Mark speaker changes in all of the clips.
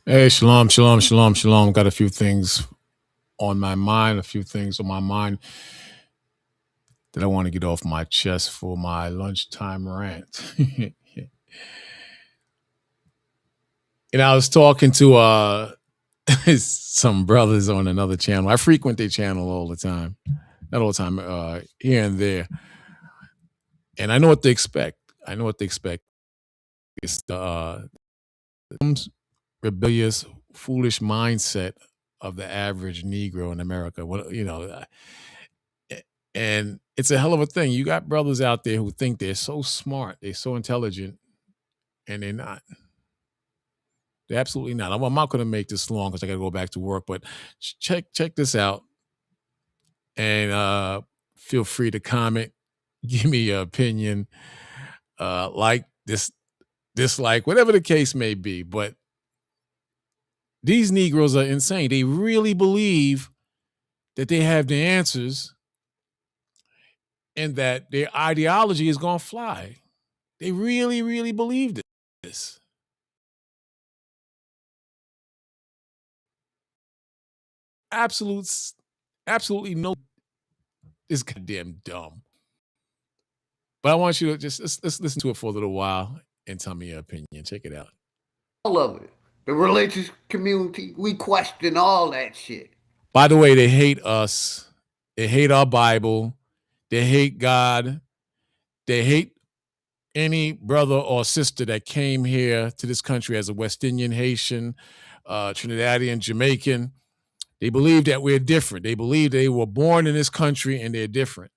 Speaker 1: Hey, shalom, shalom, shalom, shalom. Got a few things on my mind, that I want to get off my chest for my lunchtime rant. I was talking to some brothers on another channel. I frequent their channel all the time. Not all the time, here and there. And I know what they expect. It's the rebellious, foolish mindset of the average Negro in America. And it's a hell of a thing. You got brothers out there who think they're so smart, they're so intelligent, and they're not. They're absolutely not. I'm not going to make this long because I got to go back to work. But check this out, and feel free to comment, give me your opinion, like this, dislike, whatever the case may be. But these Negroes are insane. They really believe that they have the answers and that their ideology is going to fly. They really, really believe this. Absolutely no. It's goddamn dumb. But I want you to just let's listen to it for a little while and tell me your opinion. Check it out.
Speaker 2: All of it. The religious community, we question all that shit.
Speaker 1: By the way, they hate us. They hate our Bible. They hate God. They hate any brother or sister that came here to this country as a West Indian, Haitian, Trinidadian, Jamaican. They believe that we're different. They believe they were born in this country and they're different.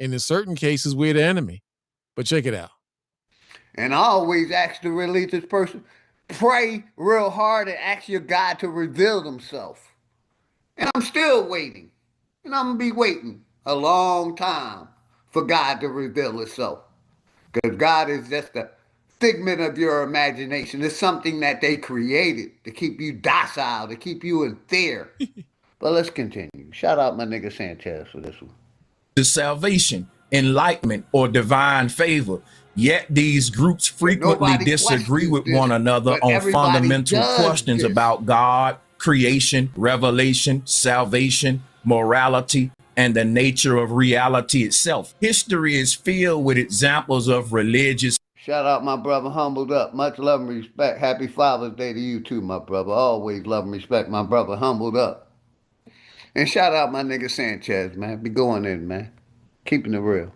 Speaker 1: And in certain cases, we're the enemy. But check it out.
Speaker 2: And I always ask the religious person, pray real hard and ask your God to reveal himself. And I'm still waiting. And I'm going to be waiting a long time for God to reveal himself. Because God is just a figment of your imagination. It's something that they created to keep you docile, to keep you in fear. But let's continue. Shout out my nigga Sanchez for this one.
Speaker 3: The salvation, enlightenment, or divine favor. Yet these groups frequently disagree with one another on fundamental questions about God, creation, revelation, salvation, morality, and the nature of reality itself. History is filled with examples of religious.
Speaker 2: Shout out my brother Humbled Up. Much love and respect. Happy Father's Day to you too, my brother. Always love and respect my brother Humbled Up. And shout out my nigga Sanchez, man. Be going in, man. Keeping it real.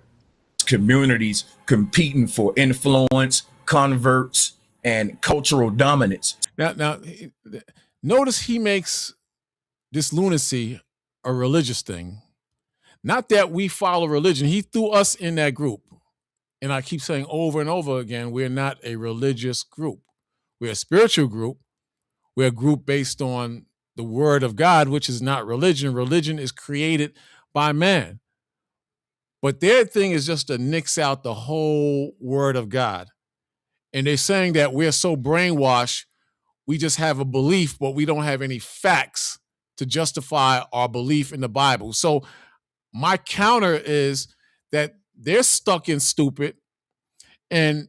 Speaker 3: Communities competing for influence, converts, and cultural dominance.
Speaker 1: Now, notice he makes this lunacy a religious thing. Not that we follow religion. He threw us in that group. And I keep saying over and over again, we're not a religious group. We're a spiritual group. We're a group based on the word of God, which is not religion. Religion is created by man. But their thing is just to nix out the whole word of God. And they're saying that we're so brainwashed, we just have a belief, but we don't have any facts to justify our belief in the Bible. So my counter is that they're stuck in stupid and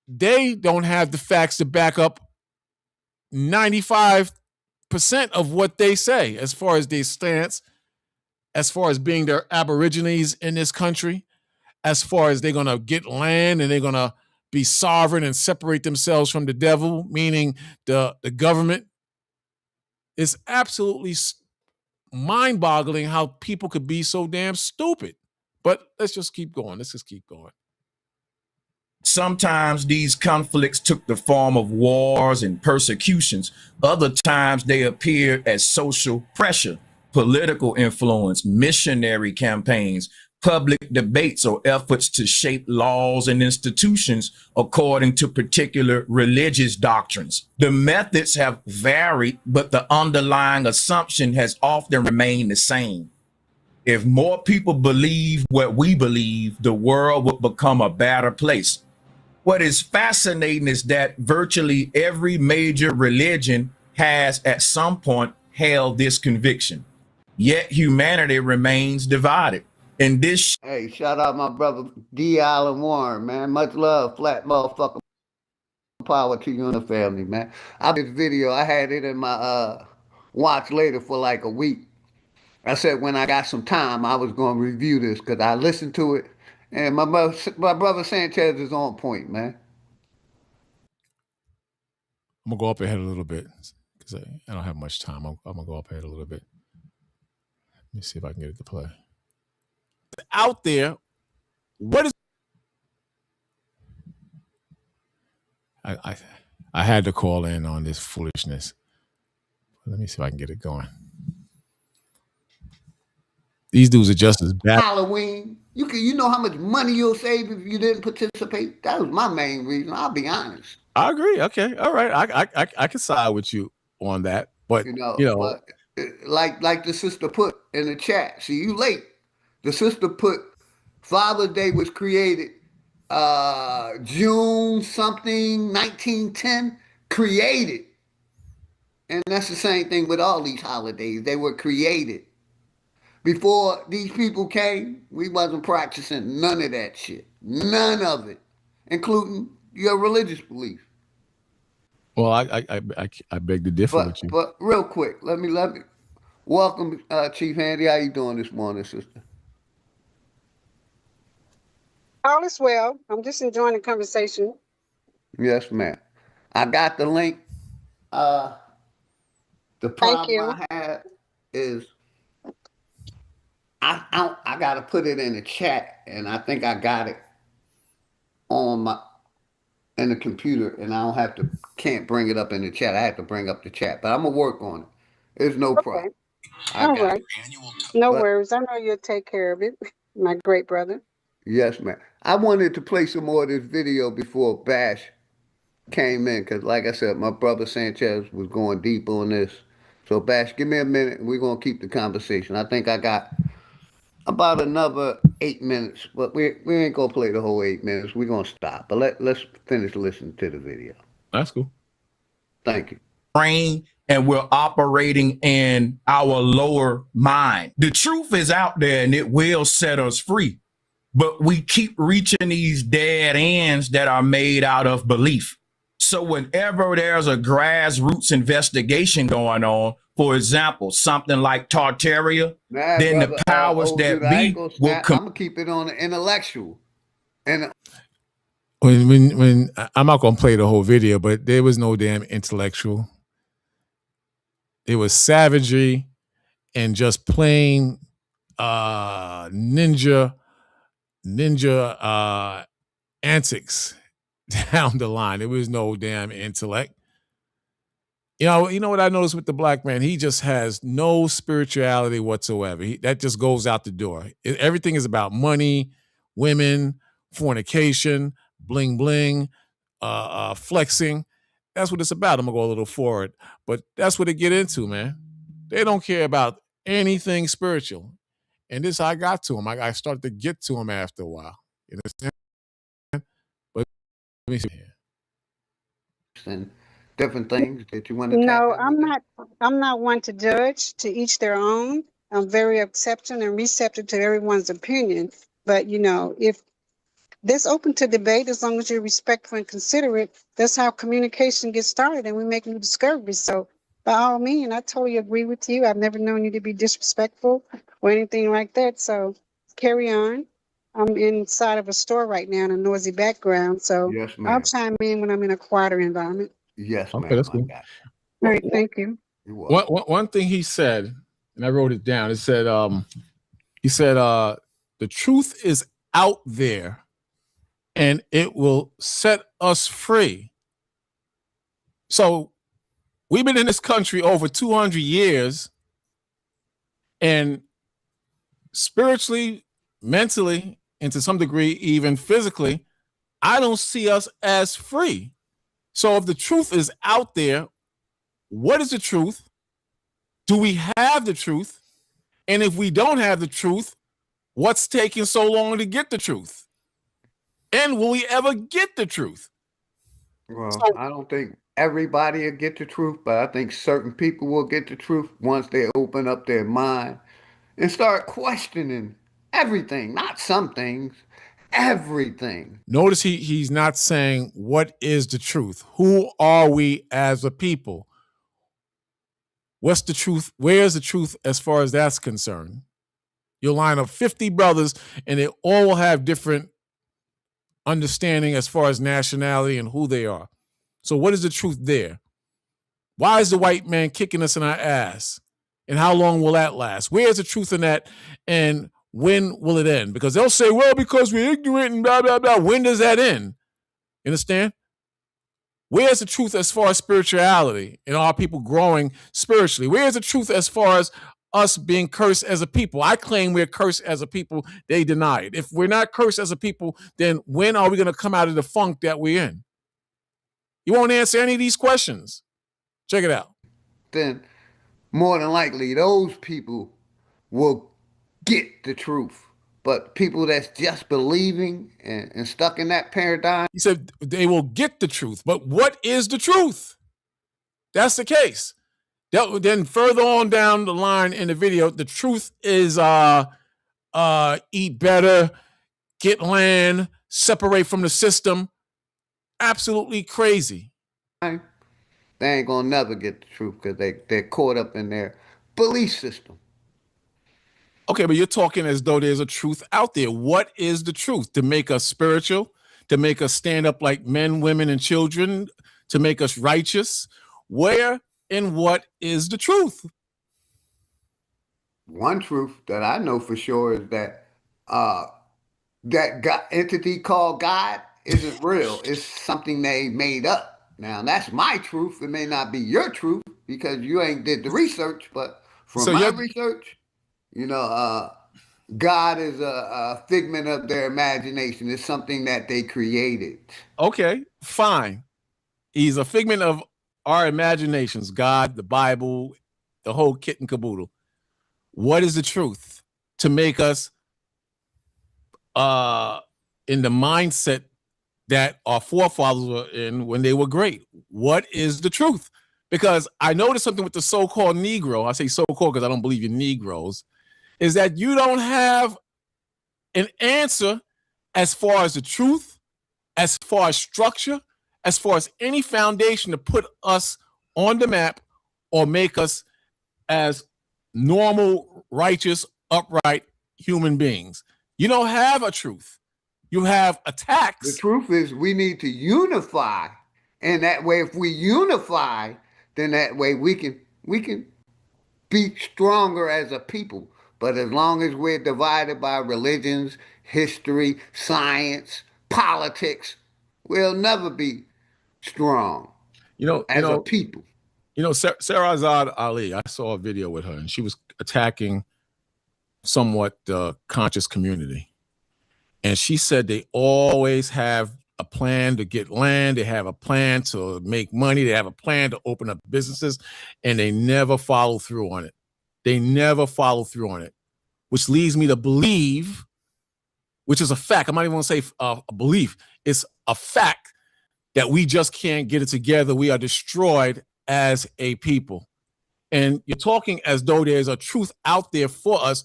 Speaker 1: they don't have the facts to back up 95% of what they say as far as their stance, as far as being their aborigines in this country, as far as they're going to get land and they're going to be sovereign and separate themselves from the devil, meaning the government. It's absolutely mind-boggling how people could be so damn stupid. But let's just keep going.
Speaker 3: Sometimes these conflicts took the form of wars and persecutions. Other times they appeared as social pressure, political influence, missionary campaigns, public debates, or efforts to shape laws and institutions according to particular religious doctrines. The methods have varied, but the underlying assumption has often remained the same. If more people believe what we believe, the world would become a better place. What is fascinating is that virtually every major religion has at some point held this conviction. Yet humanity remains divided. In this,
Speaker 2: hey, shout out my brother D. Allen Warren, man. Much love, flat motherfucker power to you and the family, man. This video, I had it in my watch later for like a week. I said when I got some time, I was going to review this because I listened to it, and my brother Sanchez is on point, man.
Speaker 1: I'm gonna go up ahead a little bit because I don't have much time. I'm gonna go up ahead a little bit. Let me see if I can get it to play. Out there, what is? I had to call in on this foolishness. Let me see if I can get it going. These dudes are just as bad.
Speaker 2: Halloween, you know how much money you'll save if you didn't participate. That was my main reason. I'll be honest.
Speaker 1: I agree. Okay, all right. I can side with you on that, but
Speaker 2: But like the sister put in the chat. See, you late. The sister put Father's Day was created June something 1910. Created, and that's the same thing with all these holidays. They were created. Before these people came, we wasn't practicing none of that shit. None of it, including your religious belief.
Speaker 1: well, I beg to differ with you.
Speaker 2: But real quick, let me welcome Chief Handy. How you doing this morning, sister?
Speaker 4: All is well. I'm just enjoying the conversation.
Speaker 2: Yes, ma'am. I got the link. The
Speaker 4: Thank
Speaker 2: problem
Speaker 4: you.
Speaker 2: I had is I got to put it in the chat, and I think I got it on my in the computer, and can't bring it up in the chat. I have to bring up the chat, but I'm gonna work on it. There's no problem.
Speaker 4: Okay. All right. No worries. I know you'll take care of it, my great brother.
Speaker 2: Yes, ma'am. I wanted to play some more of this video before Bash came in, because like I said, my brother Sanchez was going deep on this. So Bash, give me a minute, and we're gonna keep the conversation. I think I got about another 8 minutes, but we ain't gonna play the whole 8 minutes. We're gonna stop. But let's finish listening to the video.
Speaker 1: That's cool.
Speaker 2: Thank you.
Speaker 3: Brain, and we're operating in our lower mind. The truth is out there and it will set us free. But we keep reaching these dead ends that are made out of belief. So whenever there's a grassroots investigation going on, for example, something like Tartaria, then
Speaker 2: brother,
Speaker 3: the powers that be will
Speaker 2: I'm gonna keep it on the intellectual. And
Speaker 1: when I'm not gonna play the whole video, but there was no damn intellectual. It was savagery and just plain ninja antics down the line. There was no damn intellect. You know what I noticed with the black man? He just has no spirituality whatsoever. That just goes out the door. Everything is about money, women, fornication, bling bling, flexing. That's what it's about. I'm gonna go a little forward, but that's what they get into, man. They don't care about anything spiritual, and this I got to him. I started to get to him after a while. You understand? But let me see here.
Speaker 2: And different things that you want to
Speaker 4: No,
Speaker 2: tap in.
Speaker 4: I'm not one to judge. To each their own. I'm very accepting and receptive to everyone's opinion. But if that's open to debate, as long as you're respectful and considerate, that's how communication gets started, and we make new discoveries. So by all means, I totally agree with you. I've never known you to be disrespectful or anything like that. So carry on. I'm inside of a store right now in a noisy background, so
Speaker 2: Yes,
Speaker 4: I'll
Speaker 2: ma'am.
Speaker 4: chime in when I'm in a quieter environment.
Speaker 2: Yes,
Speaker 1: Okay,
Speaker 2: ma'am.
Speaker 1: that's cool.
Speaker 4: All right, thank you.
Speaker 2: You're welcome.
Speaker 1: One thing he said, and I wrote it down. It said, he said, the truth is out there, and it will set us free. So we've been in this country over 200 years, and spiritually, mentally, and to some degree, even physically, I don't see us as free. So if the truth is out there, what is the truth? Do we have the truth? And if we don't have the truth, what's taking so long to get the truth? And will we ever get the truth?
Speaker 2: Well, I don't think everybody will get the truth, but I think certain people will get the truth once they open up their mind and start questioning everything, not some things, everything.
Speaker 1: Notice he's not saying what is the truth. Who are we as a people? What's the truth? Where's the truth as far as that's concerned? You'll line up 50 brothers and they all will have different understanding as far as nationality and who they are. So what is the truth there? Why is the white man kicking us in our ass? And how long will that last? Where's the truth in that? And when will it end? Because they'll say, well, because we're ignorant and blah, blah, blah. When does that end? You understand? Where's the truth as far as spirituality and our people growing spiritually? Where's the truth as far as us being cursed as a people? I claim we're cursed as a people. They deny it. If we're not cursed as a people, then when are we going to come out of the funk that we're in? You won't answer any of these questions. Check it out.
Speaker 2: Then more than likely those people will get the truth. But people that's just believing and stuck in that paradigm.
Speaker 1: He said they will get the truth. But what is the truth? That's the case. Then further on down the line in the video, the truth is eat better, get land, separate from the system. Absolutely crazy.
Speaker 2: They ain't gonna never get the truth because they're caught up in their belief system.
Speaker 1: Okay, but you're talking as though there's a truth out there. What is the truth? To make us spiritual, to make us stand up like men, women, and children, to make us righteous? Where and what is the truth?
Speaker 2: One truth that I know for sure is that that God, entity called God isn't real. It's something they made up. Now that's my truth. It may not be your truth because you ain't did the research, but from my research, you know, God is a figment of their imagination. It's something that they created.
Speaker 1: Okay, fine. He's a figment of our imaginations. God, the Bible, the whole kit and caboodle. What is the truth? To make us in the mindset that our forefathers were in when they were great. What is the truth? Because I noticed something with the so-called Negro. I say so-called because I don't believe in Negroes. Is that you don't have an answer as far as the truth, as far as structure, as far as any foundation to put us on the map or make us as normal, righteous, upright human beings. You don't have a truth. You have attacks.
Speaker 2: The truth is we need to unify. And that way, if we unify, then that way we can be stronger as a people. But as long as we're divided by religions, history, science, politics, we'll never be strong as a people.
Speaker 1: You know, Sarah Azad Ali, I saw a video with her, and she was attacking somewhat the conscious community. And she said they always have a plan to get land. They have a plan to make money. They have a plan to open up businesses, and they never follow through on it. They never follow through on it, which leads me to believe, which is a fact. I'm not even going to say a belief. It's a fact that we just can't get it together. We are destroyed as a people. And you're talking as though there's a truth out there for us,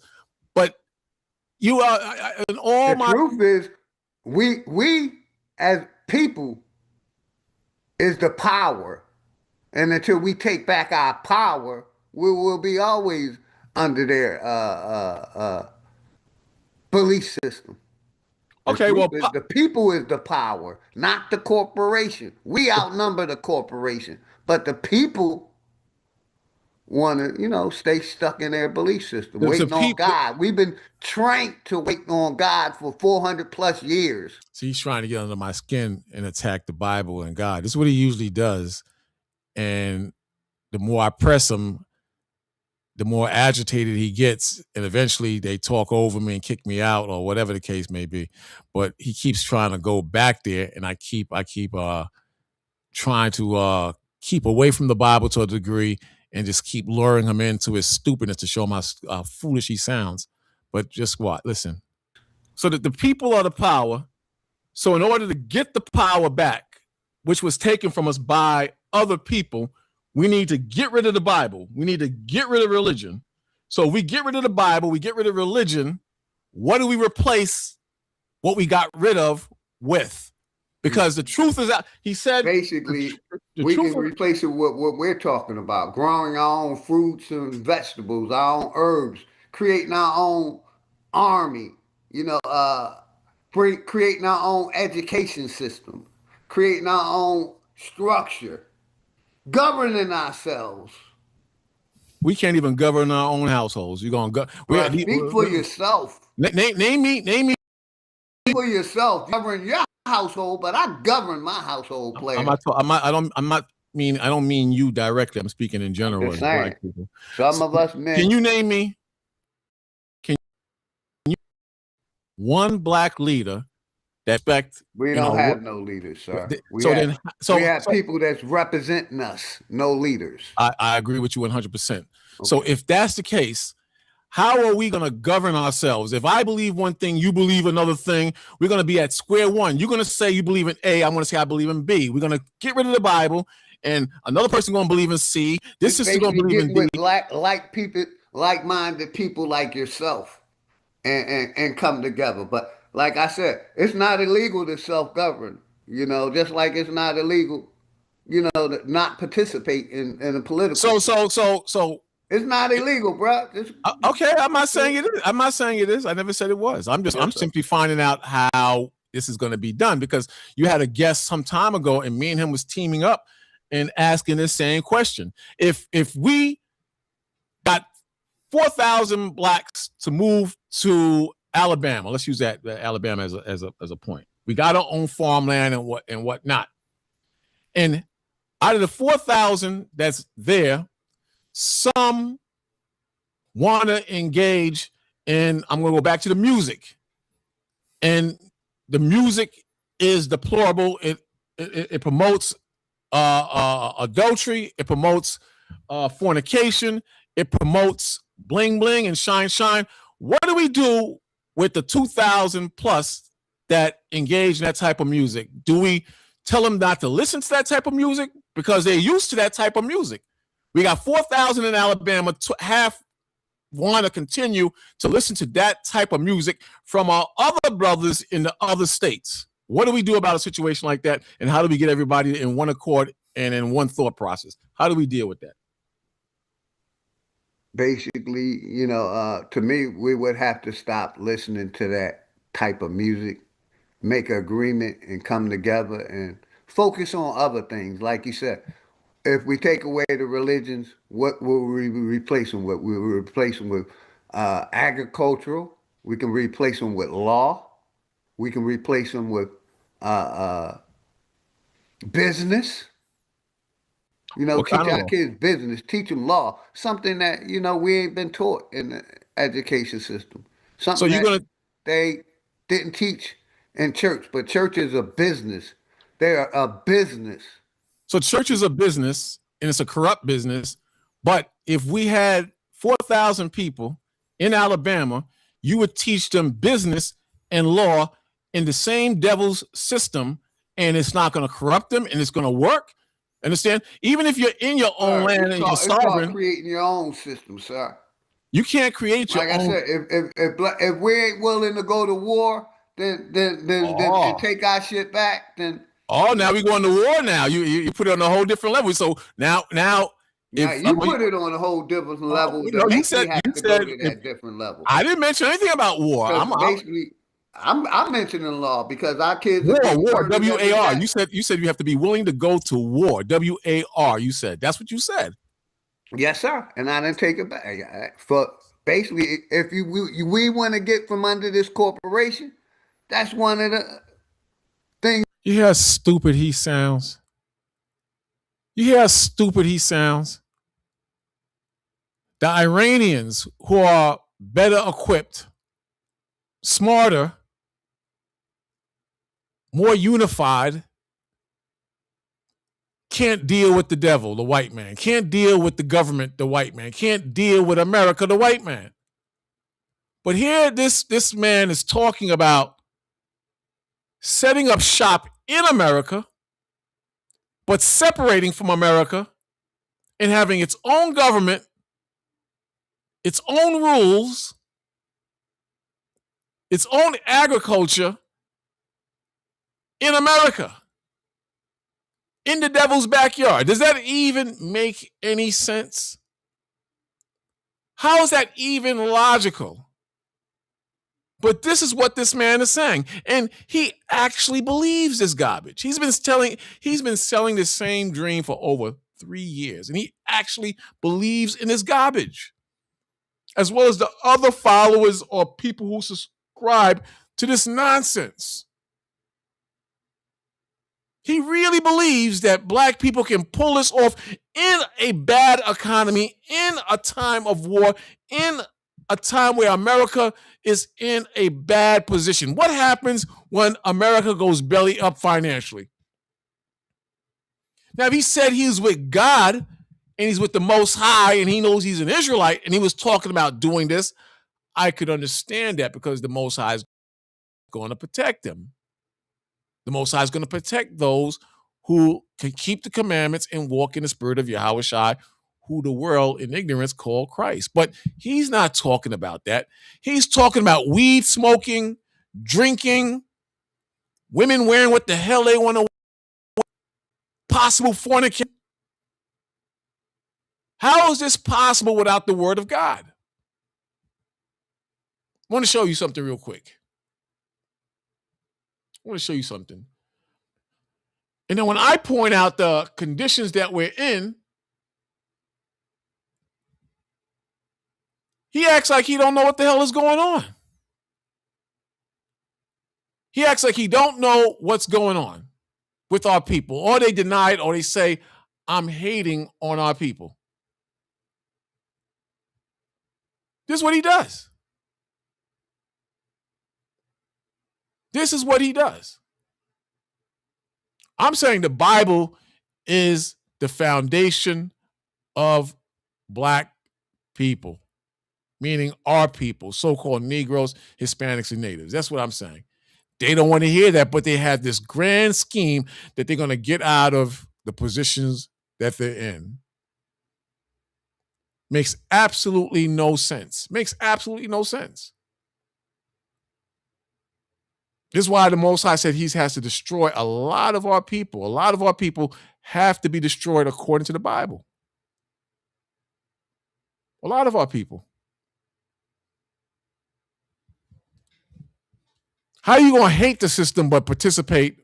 Speaker 1: but you are in all
Speaker 2: the truth is we as people is the power. And until we take back our power, we will be always under their belief system.
Speaker 1: Okay, well,
Speaker 2: the people is the power, not the corporation. We outnumber the corporation, but the people want to, stay stuck in their belief system, waiting on God. We've been trained to wait on God for 400 plus years.
Speaker 1: So he's trying to get under my skin and attack the Bible and God. This is what he usually does. And the more I press him, the more agitated he gets, and eventually they talk over me and kick me out or whatever the case may be. But he keeps trying to go back there, and I keep trying to keep away from the Bible to a degree and just keep luring him into his stupidness to show him how foolish he sounds. But just what? Listen. So that the people are the power. So in order to get the power back, which was taken from us by other people, we need to get rid of the Bible. We need to get rid of religion. So if we get rid of the Bible, we get rid of religion. What do we replace what we got rid of with. Because the truth is out. He said
Speaker 2: basically
Speaker 1: the
Speaker 2: we
Speaker 1: truth
Speaker 2: can replace it with what we're talking about, growing our own fruits and vegetables, our own herbs, creating our own army, creating our own education system, creating our own structure, governing ourselves.
Speaker 1: we can't even govern our own households. You're gonna go.
Speaker 2: Bro, speak for yourself.
Speaker 1: Name me.
Speaker 2: Speak for yourself. Govern your household, but I govern my household. Player.
Speaker 1: I don't mean you directly. I'm speaking in general as black people.
Speaker 2: Some of us men.
Speaker 1: Can you name me? One black leader that expect?
Speaker 2: We don't have no leaders, sir. We have people that's representing us, no leaders.
Speaker 1: I agree with you 100%. Okay. So if that's the case, how are we going to govern ourselves? If I believe one thing, you believe another thing, we're going to be at square one. You're going to say you believe in A, I'm going to say I believe in B. We're going to get rid of the Bible, and another person going to believe in C. This sister going to believe in D.
Speaker 2: Like people, like-minded people like yourself, and come together. But like I said, it's not illegal to self-govern. Just like it's not illegal, to not participate in a political.
Speaker 1: So.
Speaker 2: It's not illegal, bro.
Speaker 1: Okay, I'm not saying it is. I'm not saying it is. I never said it was. I'm simply finding out how this is going to be done, because you had a guest some time ago, and me and him was teaming up and asking this same question. If we got 4,000 blacks to move to Alabama, let's use that Alabama as a point. We got our own farmland and whatnot. And out of the 4,000 that's there, some want to engage in, I'm going to go back to the music. And the music is deplorable. It promotes adultery. It promotes fornication. It promotes bling bling and shine shine. What do we do with the 2,000 plus that engage in that type of music? Do we tell them not to listen to that type of music because they're used to that type of music? We got 4,000 in Alabama. Half want to continue to listen to that type of music from our other brothers in the other states. What do we do about a situation like that? And how do we get everybody in one accord and in one thought process? How do we deal with that?
Speaker 2: Basically, to me, we would have to stop listening to that type of music, make an agreement and come together and focus on other things. Like you said, if we take away the religions, what will we replace them with? We will replace them with agricultural. We can replace them with law. We can replace them with business. Teach our kids business, teach them law, something that, we ain't been taught in the education system. Something they didn't teach in church, but church is a business. They are a business.
Speaker 1: So church is a business, and it's a corrupt business. But if we had 4,000 people in Alabama, you would teach them business and law in the same devil's system, and it's not going to corrupt them, and it's going to work. Understand? Even if you're in your own land and you're sovereign,
Speaker 2: it's creating your own system, sir.
Speaker 1: You can't create your own.
Speaker 2: Like I said, if we ain't willing to go to war, then take our shit back, then.
Speaker 1: Oh, now we're going to war now. You put it on a whole different level. So now
Speaker 2: if you put it on a whole different level,
Speaker 1: you said
Speaker 2: go to that different level.
Speaker 1: I didn't mention anything about war.
Speaker 2: I'm mentioning law because our kids
Speaker 1: war, WAR. You said you have to be willing to go to war. WAR. You said that's what you said.
Speaker 2: Yes, sir. And I didn't take it back. For basically, if we want to get from under this corporation, that's one of the things.
Speaker 1: You hear how stupid he sounds? The Iranians, who are better equipped, smarter, more unified, can't deal with the devil, the white man, can't deal with the government, the white man, can't deal with America, the white man. But here this man is talking about setting up shop in America, but separating from America and having its own government, its own rules, its own agriculture, in America, in the devil's backyard. Does that even make any sense? How is that even logical? But this is what this man is saying. And he actually believes this garbage. He's been selling the same dream for over 3 years. And he actually believes in this garbage, as well as the other followers or people who subscribe to this nonsense. He really believes that black people can pull this off in a bad economy, in a time of war, in a time where America is in a bad position. What happens when America goes belly up financially? Now, if he said he's with God and he's with the Most High and he knows he's an Israelite and he was talking about doing this, I could understand that, because the Most High is going to protect him. The Most High is going to protect those who can keep the commandments and walk in the spirit of Yahweh Shai, who the world in ignorance call Christ. But he's not talking about that. He's talking about weed smoking, drinking, women wearing what the hell they want to wear, possible fornication. How is this possible without the word of God? I want to show you something real quick. I want to show you something. And then when I point out the conditions that we're in, he acts like he don't know what the hell is going on. He acts like he don't know what's going on with our people. Or they deny it, or they say, I'm hating on our people. This is what he does. This is what he does. I'm saying the Bible is the foundation of black people, meaning our people, so-called Negroes, Hispanics, and natives. That's what I'm saying. They don't want to hear that, but they have this grand scheme that they're going to get out of the positions that they're in. Makes absolutely no sense. Makes absolutely no sense. This is why the Most High said he has to destroy a lot of our people. A lot of our people have to be destroyed according to the Bible. A lot of our people. How are you going to hate the system but participate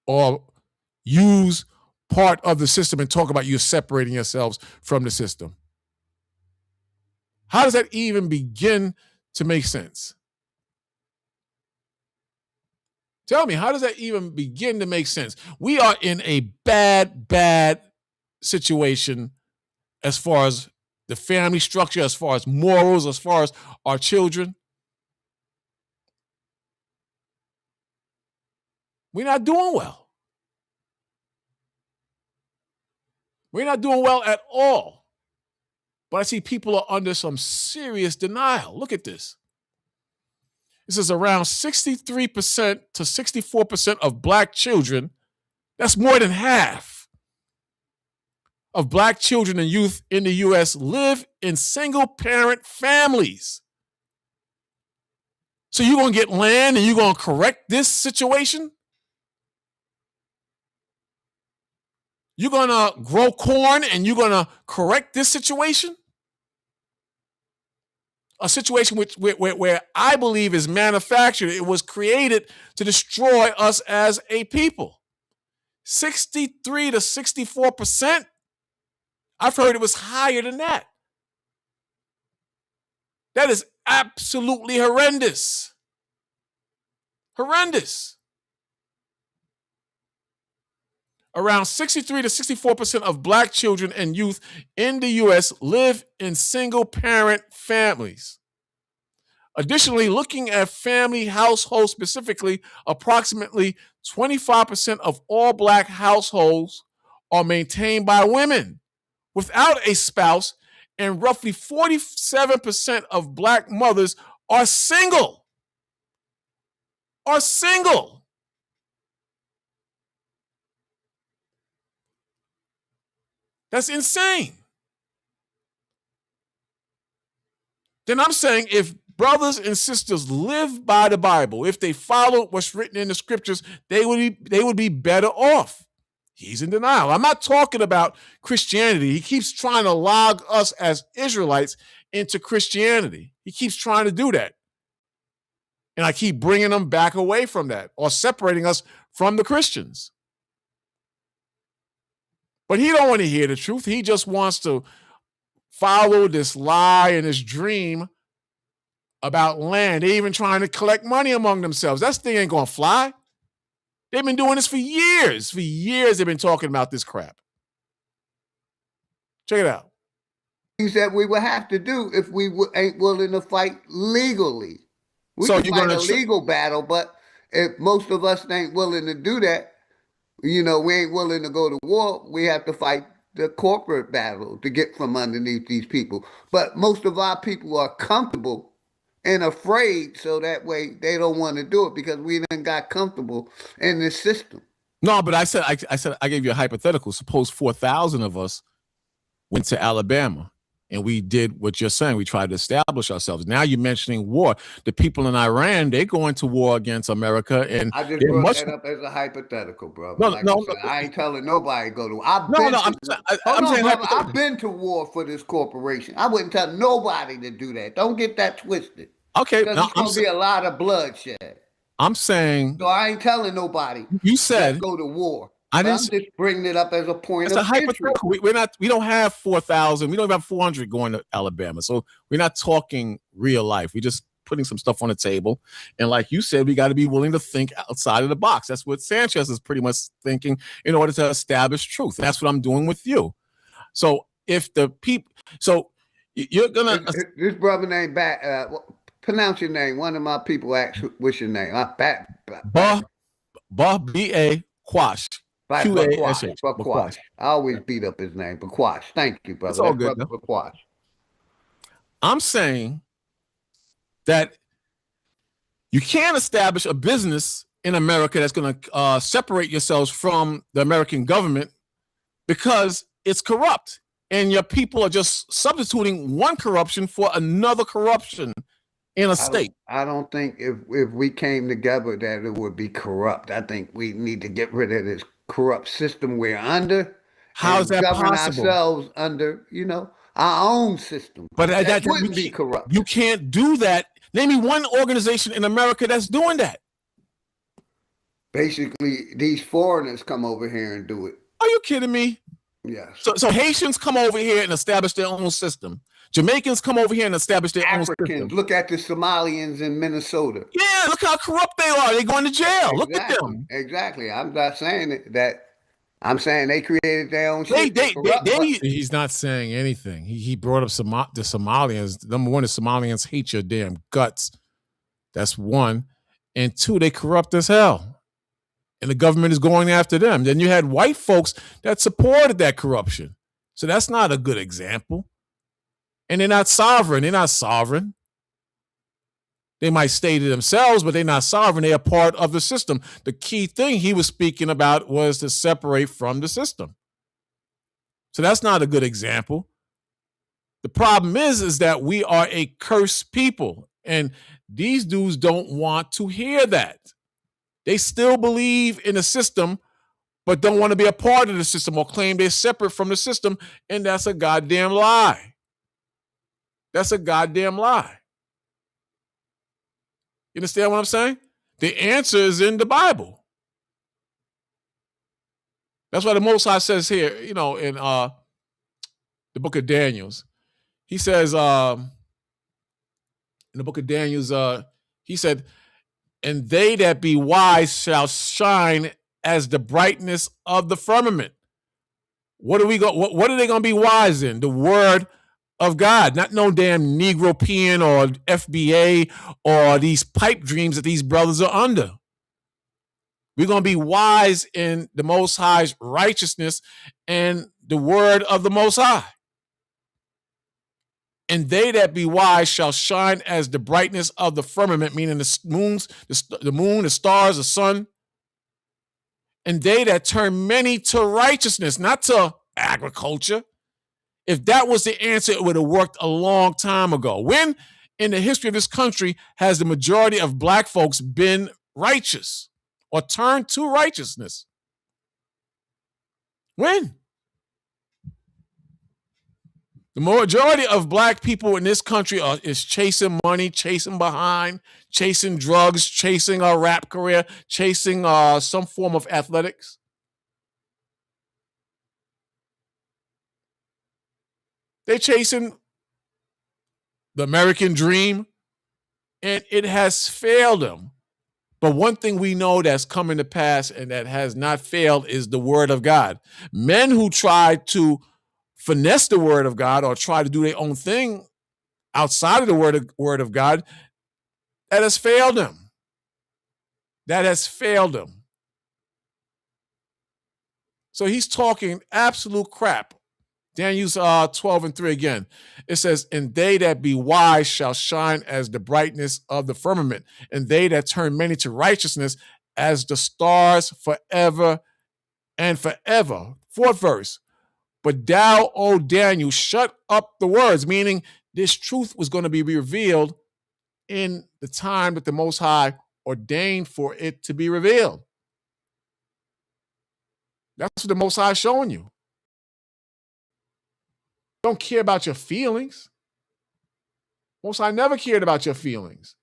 Speaker 1: or use part of the system and talk about you separating yourselves from the system? How does that even begin to make sense? Tell me, how does that even begin to make sense? We are in a bad, bad situation as far as the family structure, as far as morals, as far as our children. We're not doing well. We're not doing well at all. But I see people are under some serious denial. Look at this. This is around 63% to 64% of black children. That's more than half of black children and youth in the U.S. live in single-parent families. So you're going to get land and you're going to correct this situation? You're going to grow corn and you're going to correct this situation? A situation where I believe is manufactured. It was created to destroy us as a people. 63 to 64%. I've heard it was higher than that. That is absolutely horrendous. Horrendous. Around 63 to 64% of black children and youth in the U.S. live in single-parent families. Additionally, looking at family households specifically, approximately 25% of all black households are maintained by women without a spouse, and roughly 47% of black mothers are single. Are single. That's insane. Then I'm saying if brothers and sisters live by the Bible, if they followed what's written in the scriptures, they would be better off. He's in denial. I'm not talking about Christianity. He keeps trying to log us as Israelites into Christianity. He keeps trying to do that. And I keep bringing them back away from that or separating us from the Christians. But he don't want to hear the truth. He just wants to follow this lie and this dream about land. They're even trying to collect money among themselves. That thing ain't going to fly. They've been doing this for years. For years, they've been talking about this crap. Check it out.
Speaker 2: Things that we would have to do if we ain't willing to fight legally. We
Speaker 1: So
Speaker 2: can
Speaker 1: you're
Speaker 2: fight
Speaker 1: gonna
Speaker 2: a legal battle, but if most of us ain't willing to do that, we ain't willing to go to war, we have to fight the corporate battle to get from underneath these people. But most of our people are comfortable and afraid, so that way they don't want to do it because we done got comfortable in this system.
Speaker 1: No, but I said I gave you a hypothetical. Suppose 4,000 of us went to Alabama and we did what you're saying. We tried to establish ourselves. Now you're mentioning war. The people in Iran, they're going to war against America, and
Speaker 2: I just brought that up as a hypothetical, brother.
Speaker 1: No,
Speaker 2: like
Speaker 1: no,
Speaker 2: I said,
Speaker 1: no.
Speaker 2: I ain't telling nobody to go to.
Speaker 1: I'm saying
Speaker 2: brother. I've been to war for this corporation. I wouldn't tell nobody to do that. Don't get that twisted.
Speaker 1: Okay,
Speaker 2: Because it's going to be a lot of bloodshed.
Speaker 1: I'm saying.
Speaker 2: So I ain't telling nobody.
Speaker 1: You said
Speaker 2: go to war.
Speaker 1: I'm
Speaker 2: just bringing it up as a point
Speaker 1: of
Speaker 2: hypothetical.
Speaker 1: We don't have 4,000. We don't have 400 going to Alabama. So we're not talking real life. We're just putting some stuff on the table. And like you said, we got to be willing to think outside of the box. That's what Sanchez is pretty much thinking in order to establish truth. That's what I'm doing with you. So if the people, so you're gonna
Speaker 2: this brother named pronounce your name. One of my people asked, "What's your name?"
Speaker 1: B.A. Quash.
Speaker 2: Baquash. I always beat up his name. Baquash. Thank you, brother.
Speaker 1: It's all good.
Speaker 2: Baquash.
Speaker 1: I'm saying that you can't establish a business in America that's going to separate yourselves from the American government because it's corrupt. And your people are just substituting one corruption for another corruption in a state.
Speaker 2: I don't think if we came together that it would be corrupt. I think we need to get rid of this corrupt system we're under.
Speaker 1: How is that
Speaker 2: govern
Speaker 1: possible?
Speaker 2: Ourselves under, our own system.
Speaker 1: But that
Speaker 2: wouldn't be corrupt.
Speaker 1: You can't do that. Name me one organization in America that's doing that.
Speaker 2: Basically, these foreigners come over here and do it.
Speaker 1: Are you kidding me?
Speaker 2: Yes.
Speaker 1: So Haitians come over here and establish their own system. Jamaicans come over here and establish their own system.
Speaker 2: Look at the Somalians in Minnesota.
Speaker 1: Yeah, look how corrupt they are. They're going to jail. Exactly. Look at them.
Speaker 2: Exactly. I'm not saying that. I'm saying they created their own shit.
Speaker 1: He's not saying anything. He brought up the Somalians. Number one, the Somalians hate your damn guts. That's one. And two, they corrupt as hell. And the government is going after them. Then you had white folks that supported that corruption. So that's not a good example. And they're not sovereign. They might stay to themselves, but they're not sovereign. They are part of the system. The key thing he was speaking about was to separate from the system. So that's not a good example. The problem is that we are a cursed people, and these dudes don't want to hear that. They still believe in the system, but don't want to be a part of the system or claim they're separate from the system, and that's a goddamn lie. That's a goddamn lie. You understand what I'm saying? The answer is in the Bible. That's why the Most High says here, in the book of Daniels, he says, in the book of Daniels, he said, and they that be wise shall shine as the brightness of the firmament. What are they going to be wise in? The word of God, not no damn Negro pen or FBA or these pipe dreams that these brothers are under. We're going to be wise in the Most High's righteousness and the word of the Most High. And they that be wise shall shine as the brightness of the firmament, meaning the moon, the stars, the sun. And they that turn many to righteousness, not to agriculture. If that was the answer, it would have worked a long time ago. When in the history of this country has the majority of black folks been righteous or turned to righteousness? When? The majority of black people in this country is chasing money, chasing behind, chasing drugs, chasing a rap career, chasing some form of athletics. They're chasing the American dream, and it has failed them. But one thing we know that's coming to pass and that has not failed is the word of God. Men who try to finesse the word of God or try to do their own thing outside of the word of God, that has failed them. That has failed them. So he's talking absolute crap. Daniel 12:3 again. It says, and they that be wise shall shine as the brightness of the firmament, and they that turn many to righteousness as the stars forever and forever. Fourth verse. But thou, O Daniel, shut up the words, meaning this truth was going to be revealed in the time that the Most High ordained for it to be revealed. That's what the Most High is showing you. Don't care about your feelings. Most High never cared about your feelings.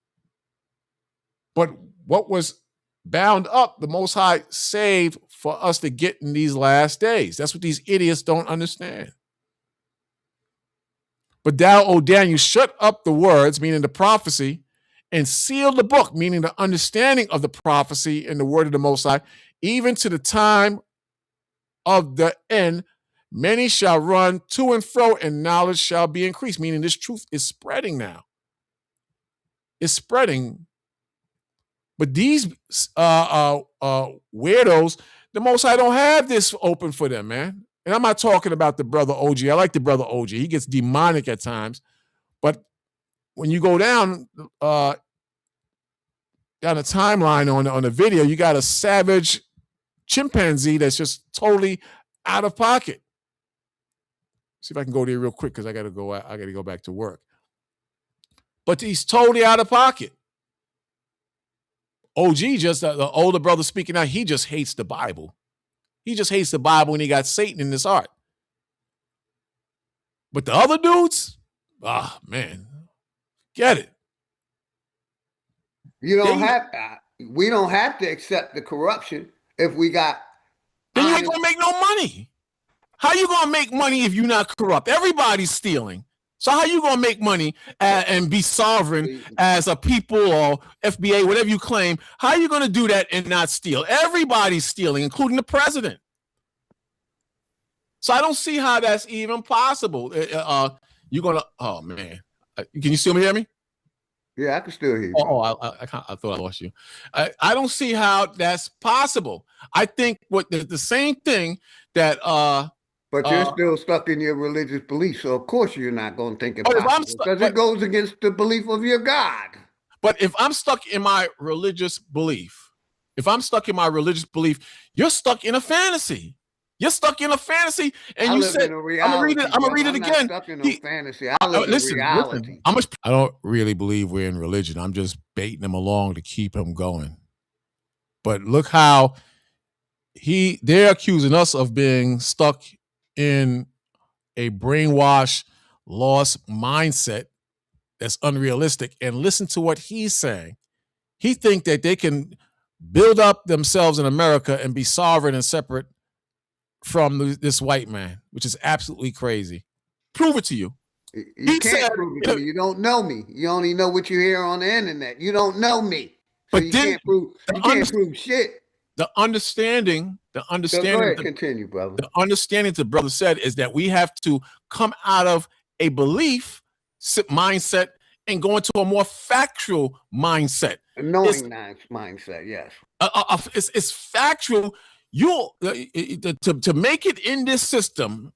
Speaker 1: But what was bound up, the Most High saved for us to get in these last days. That's what these idiots don't understand. But thou, O Daniel, shut up the words, meaning the prophecy, and seal the book, meaning the understanding of the prophecy and the word of the Most High, even to the time of the end. Many shall run to and fro, and knowledge shall be increased, meaning this truth is spreading now. It's spreading. But these weirdos, the Most High don't have this open for them, man. And I'm not talking about the brother OG. I like the brother OG. He gets demonic at times. But when you go down the timeline on the video, you got a savage chimpanzee that's just totally out of pocket. See if I can go there real quick because I got to go back to work. But he's totally out of pocket. OG, just the older brother speaking out, he just hates the Bible. He just hates the Bible, and he got Satan in his heart. But the other dudes, man, get it.
Speaker 2: We don't have to accept the corruption if we got.
Speaker 1: Then you ain't gonna make no money. How you gonna make money if you're not corrupt? Everybody's stealing. So how you gonna make money and be sovereign as a people or FBA, whatever you claim? How are you gonna do that and not steal? Everybody's stealing, including the president. So I don't see how that's even possible. You're gonna, oh man, can you still hear me?
Speaker 2: Yeah, I can still hear you.
Speaker 1: I thought I lost you. I don't see how that's possible. I think what the same thing that
Speaker 2: but you're still stuck in your religious beliefs, so of course you're not going to think it's possible because it goes against the belief of your God.
Speaker 1: But if I'm stuck in my religious belief, you're stuck in a fantasy. You're stuck in a fantasy, and you said, "I'm gonna read it again."
Speaker 2: Stuck in a fantasy. I live in reality.
Speaker 1: I don't really believe we're in religion. I'm just baiting him along to keep him going. But look how they're accusing us of being stuck in a brainwashed, lost mindset that's unrealistic. And listen to what he's saying. He thinks that they can build up themselves in America and be sovereign and separate from this white man, which is absolutely crazy. Prove it to you.
Speaker 2: You can't prove it to me. You don't know me. You only know what you hear on the internet. You don't know me. So you can't prove shit.
Speaker 1: The understanding.
Speaker 2: So go ahead, continue, brother.
Speaker 1: The understanding the brother said is that we have to come out of a belief mindset and go into a more factual mindset.
Speaker 2: A knowing mindset, yes.
Speaker 1: It's factual. To make it in this system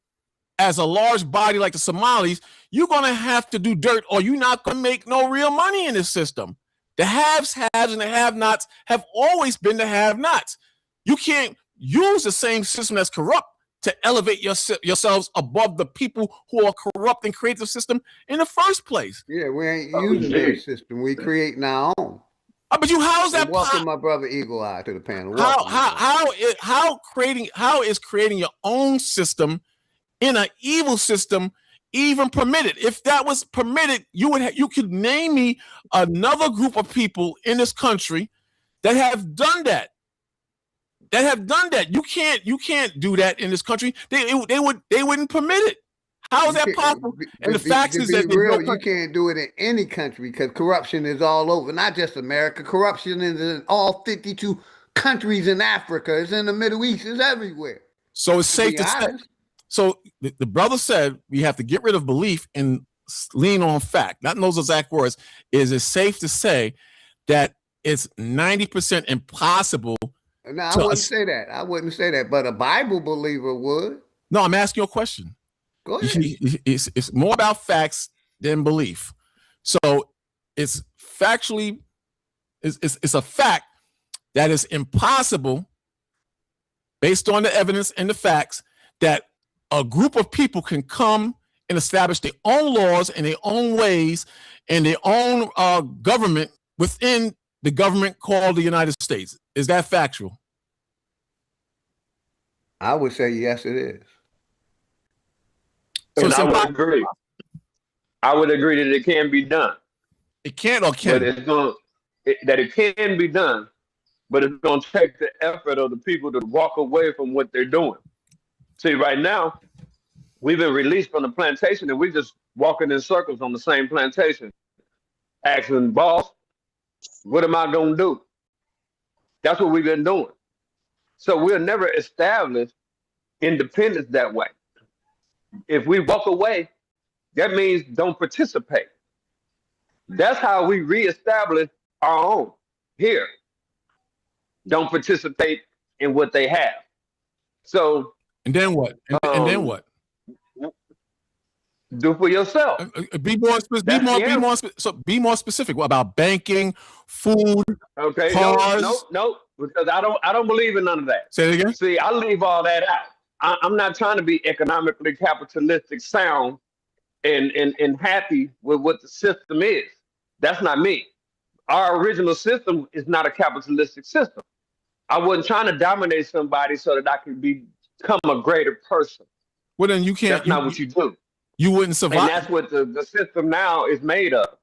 Speaker 1: as a large body like the Somalis, you're going to have to do dirt or you're not going to make no real money in this system. The haves, and the have-nots have always been the have-nots. You can't use the same system that's corrupt to elevate yourselves above the people who are corrupt and create the system in the first place.
Speaker 2: Yeah, we ain't using their system. We creating our own.
Speaker 1: But how is that
Speaker 2: welcome my brother Eagle Eye to the panel.
Speaker 1: How is creating your own system in an evil system even permitted? If that was permitted, you could name me another group of people in this country that have done that. You can't do that in this country. They wouldn't permit it. How is that possible? And the fact is that
Speaker 2: real, you can't do it in any country because corruption is all over, not just America. Corruption is in all 52 countries in Africa. It's in the Middle East. It's everywhere.
Speaker 1: So it's safe to say. So the brother said we have to get rid of belief and lean on fact. Not in those exact words. Is it safe to say that it's 90% impossible?
Speaker 2: No, I wouldn't say that. I wouldn't say that. But a Bible believer would.
Speaker 1: No, I'm asking you a question.
Speaker 2: Go ahead.
Speaker 1: It's more about facts than belief. So it's factually, it's a fact that is impossible based on the evidence and the facts that a group of people can come and establish their own laws and their own ways and their own government within the government called the United States. Is that factual?
Speaker 2: I would say yes, it is.
Speaker 5: And I would agree. I would agree that it can be done.
Speaker 1: It can or can't.
Speaker 5: That it can be done, but it's going to take the effort of the people to walk away from what they're doing. See, right now, we've been released from the plantation and we're just walking in circles on the same plantation. Asking, boss, what am I going to do? That's what we've been doing. So we'll never establish independence that way. If we walk away, that means don't participate. That's how we reestablish our own here. Don't participate in what they have. So.
Speaker 1: And then what? And then what?
Speaker 5: Do for yourself.
Speaker 1: Be more specific. What about banking, food,
Speaker 5: okay,
Speaker 1: cars?
Speaker 5: No, because I don't believe in none of that.
Speaker 1: Say it again.
Speaker 5: See, I leave all that out. I'm not trying to be economically capitalistic sound and happy with what the system is. That's not me. Our original system is not a capitalistic system. I wasn't trying to dominate somebody so that I could become a greater person.
Speaker 1: Well, then you can't.
Speaker 5: That's not what you do.
Speaker 1: You wouldn't survive.
Speaker 5: And that's what the system now is made of.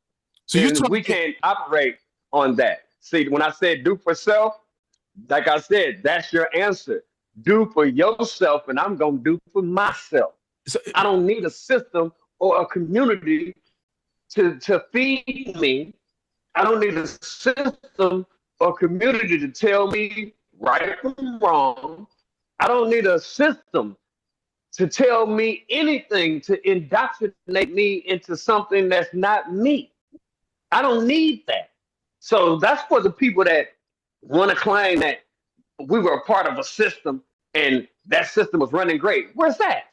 Speaker 5: So we can't operate on that. See, when I said do for self, like I said, that's your answer. Do for yourself, and I'm going to do for myself. So, I don't need a system or a community to feed me. I don't need a system or community to tell me right from wrong. I don't need a system to tell me anything, to indoctrinate me into something that's not me. I don't need that. So that's for the people that want to claim that we were a part of a system and that system was running great. Where's that?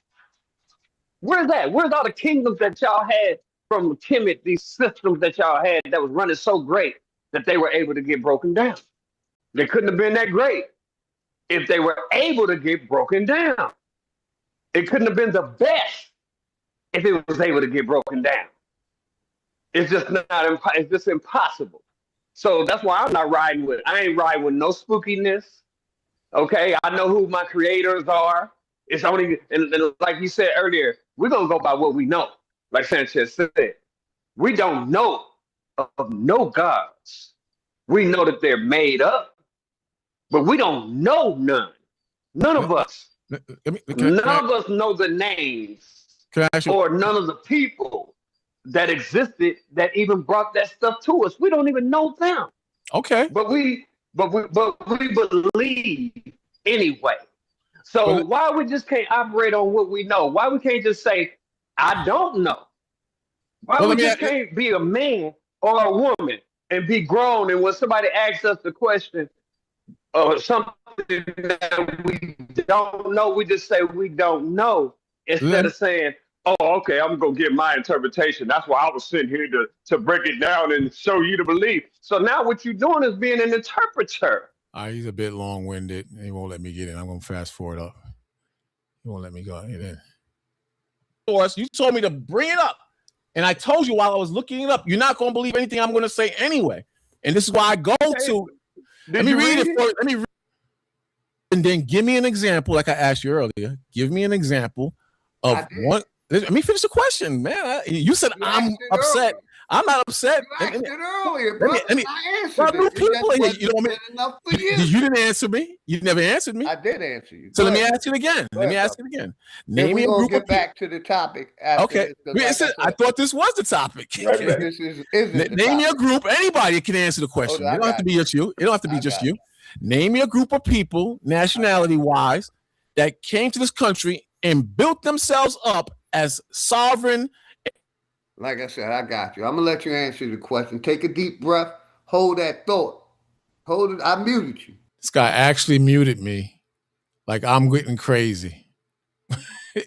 Speaker 5: Where's that? Where's all the kingdoms that y'all had from Kemet, these systems that y'all had that was running so great that they were able to get broken down? They couldn't have been that great if they were able to get broken down. It couldn't have been the best if it was able to get broken down. It's just it's just impossible. So that's why I'm not riding with it. I ain't riding with no spookiness. Okay, I know who my creators are. It's only, and like you said earlier, we're gonna go by what we know. Like Sanchez said, we don't know of no gods. We know that they're made up, but we don't know none. None of us. None of us know the names or none of the people that existed that even brought that stuff to us. We don't even know them.
Speaker 1: Okay.
Speaker 5: But we believe anyway. So why we just can't operate on what we know? Why we can't just say, I don't know? Why we just can't be a man or a woman and be grown, and when somebody asks us the question or something that we don't know, we just say we don't know instead of saying, oh, okay, I'm going to get my interpretation. That's why I was sitting here to break it down and show you to believe. So now what you're doing is being an interpreter.
Speaker 1: He's a bit long-winded. He won't let me get in. I'm going to fast forward up. You won't let me go. Of course, you told me to bring it up. And I told you while I was looking it up, you're not going to believe anything I'm going to say anyway. And this is why I go to. Let me read it. Let me read. And then give me an example, like I asked you earlier. Give me an example of one. Let me finish the question, man. You said I'm upset. Earlier. I'm not upset.
Speaker 2: You asked it earlier, bro. I answered it.
Speaker 1: People here, you know enough for you. You didn't answer me. You never answered me.
Speaker 2: I did answer you.
Speaker 1: So let me ask it again. Let me ask it again.
Speaker 2: Name me a group of back to the topic.
Speaker 1: Okay. I thought this was the topic.
Speaker 2: This isn't
Speaker 1: name me a group. Anybody can answer the question. It don't have to be just you. It don't have to be just you. Name me a group of people, nationality-wise, that came to this country and built themselves up as sovereign.
Speaker 2: Like I said, I got you. I'm going to let you answer the question. Take a deep breath. Hold that thought. Hold it. I muted you.
Speaker 1: This guy actually muted me like I'm getting crazy.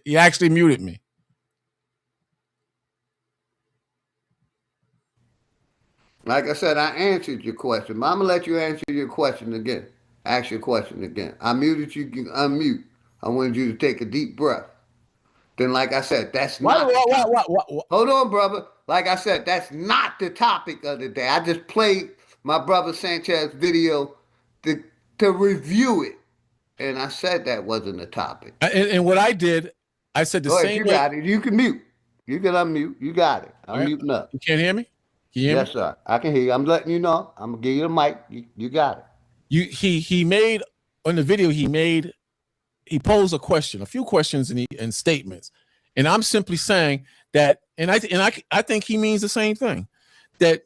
Speaker 1: He actually muted me.
Speaker 2: Like I said, I answered your question. But I'm going to let you answer your question again. Ask your question again. I muted you. You unmute. I wanted you to take a deep breath. Then, like I said, that's not.
Speaker 1: What?
Speaker 2: Hold on, brother. Like I said, that's not the topic of the day. I just played my brother Sanchez video to review it, and I said that wasn't the topic.
Speaker 1: And what I did, I said the same.
Speaker 2: You got it. You can mute. You can unmute. You got it. I'm muting up.
Speaker 1: You can't hear me?
Speaker 2: Yes, sir. I can hear you. I'm letting you know. I'm gonna give you the mic. You got it.
Speaker 1: He made on the video. He posed a few questions and statements, and I'm simply saying that, and I think he means the same thing, that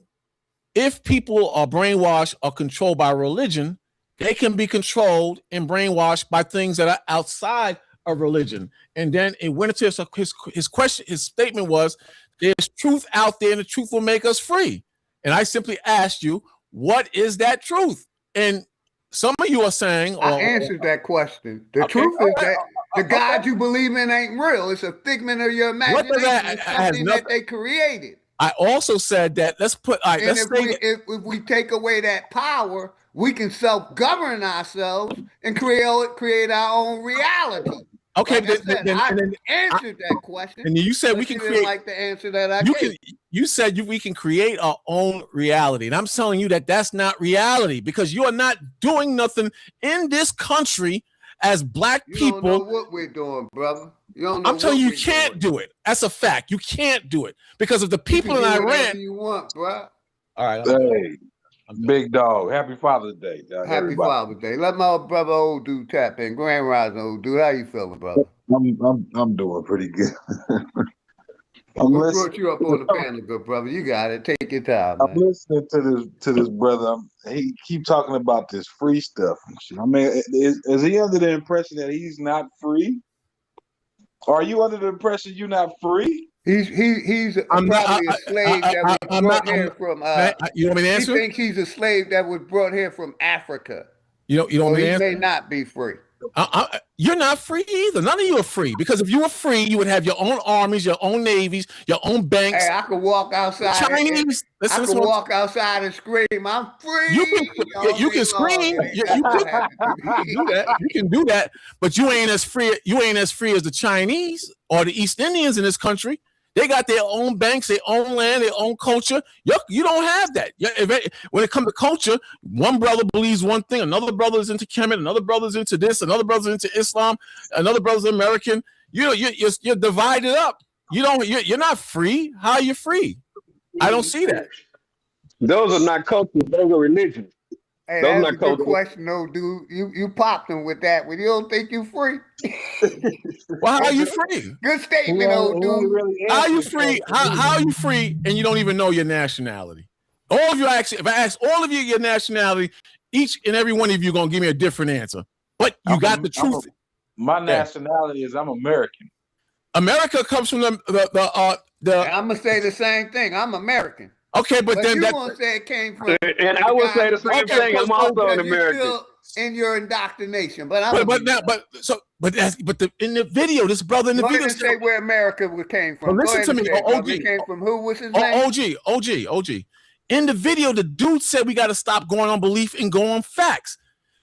Speaker 1: if people are brainwashed or controlled by religion, they can be controlled and brainwashed by things that are outside of religion. And then it went into his question. His statement was, "There's truth out there, and the truth will make us free." And I simply asked you, what is that truth? And some of you are saying,
Speaker 2: I answered that question. The truth is that the God you believe in ain't real. It's a figment of your imagination. It's something that they created.
Speaker 1: I also said that
Speaker 2: if we take away that power, we can self-govern ourselves and create our own reality.
Speaker 1: Okay,
Speaker 2: like I answered that question.
Speaker 1: And you said we can create.
Speaker 2: Like the answer that I gave.
Speaker 1: You said we can create our own reality, and I'm telling you that that's not reality, because you are not doing nothing in this country as black people.
Speaker 2: You don't know what we're doing, brother. You don't know.
Speaker 1: I'm telling you, you can't do it. That's a fact. You can't do it because of the people in Iran.
Speaker 2: You want, bro?
Speaker 6: All right. Hey, big dog. Happy Father's Day.
Speaker 2: Happy Father's Day. Let my brother old dude tap in. Grand Rising old dude. How you feeling, brother?
Speaker 6: I'm doing pretty good.
Speaker 2: I brought you up on the panel, good brother. You got it. Take your time.
Speaker 6: I'm listening to this brother. He keep talking about this free stuff and shit. I mean, is he under the impression that he's not free? Are you under the impression you're not free?
Speaker 2: He's probably a slave that was brought here from.
Speaker 1: You want me to answer?
Speaker 2: He thinks he's a slave that was brought here from Africa.
Speaker 1: You don't want me to answer?
Speaker 2: He may not be free.
Speaker 1: You're not free either. None of you are free, because if you were free, you would have your own armies, your own navies, your own banks.
Speaker 2: Hey, I could walk outside.
Speaker 1: Chinese.
Speaker 2: I could walk outside and scream, "I'm free!"
Speaker 1: You can scream. You can do that. You can do that, but you ain't as free. You ain't as free as the Chinese or the East Indians in this country. They got their own banks, their own land, their own culture. You don't have that. When it comes to culture, one brother believes one thing, another brother is into Kemet, another brother's into this, another brother's into Islam, another brother's American. You're divided up. You're not free. How are you free? I don't see that.
Speaker 5: Those are not cultures. Those are religions.
Speaker 2: Hey, that's a good question, though, dude. You popped him with that one. You don't think you free?
Speaker 1: Well, how are you free?
Speaker 2: Good statement, old dude.
Speaker 1: How are you free? How are you free and you don't even know your nationality? All of you actually, if I ask all of you your nationality, each and every one of you gonna give me a different answer. But you got the truth.
Speaker 6: My nationality is I'm American.
Speaker 1: America comes from the
Speaker 2: I'm gonna say the same thing. I'm American.
Speaker 1: Okay, but then
Speaker 2: you won't say it came from.
Speaker 5: And I will say the same thing. I'm also an American.
Speaker 2: Still in your indoctrination, but
Speaker 1: in the video, this brother in the video
Speaker 2: say where America came from.
Speaker 1: Listen to me, OG.
Speaker 2: It came from who? What's his name?
Speaker 1: OG. In the video, the dude said we got to stop going on belief and go on facts.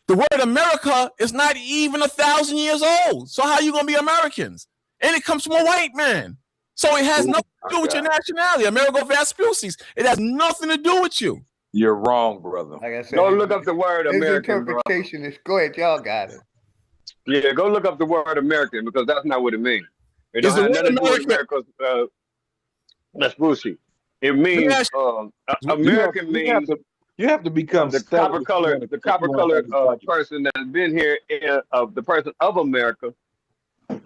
Speaker 1: The word America is not even 1,000 years old. So how are you going to be Americans? And it comes from a white man. So it has nothing to do with your nationality. Amerigo Vespucci. It has nothing to do with you.
Speaker 6: You're wrong, brother.
Speaker 2: Like I said,
Speaker 5: go look up the word American.
Speaker 2: His interpretation is, go ahead, y'all got it.
Speaker 5: Yeah, go look up the word American, because that's not what it means. It don't have nothing to do with America's Vespucci. It means American means
Speaker 6: you have to become
Speaker 5: the copper colored person that's been here, the person of America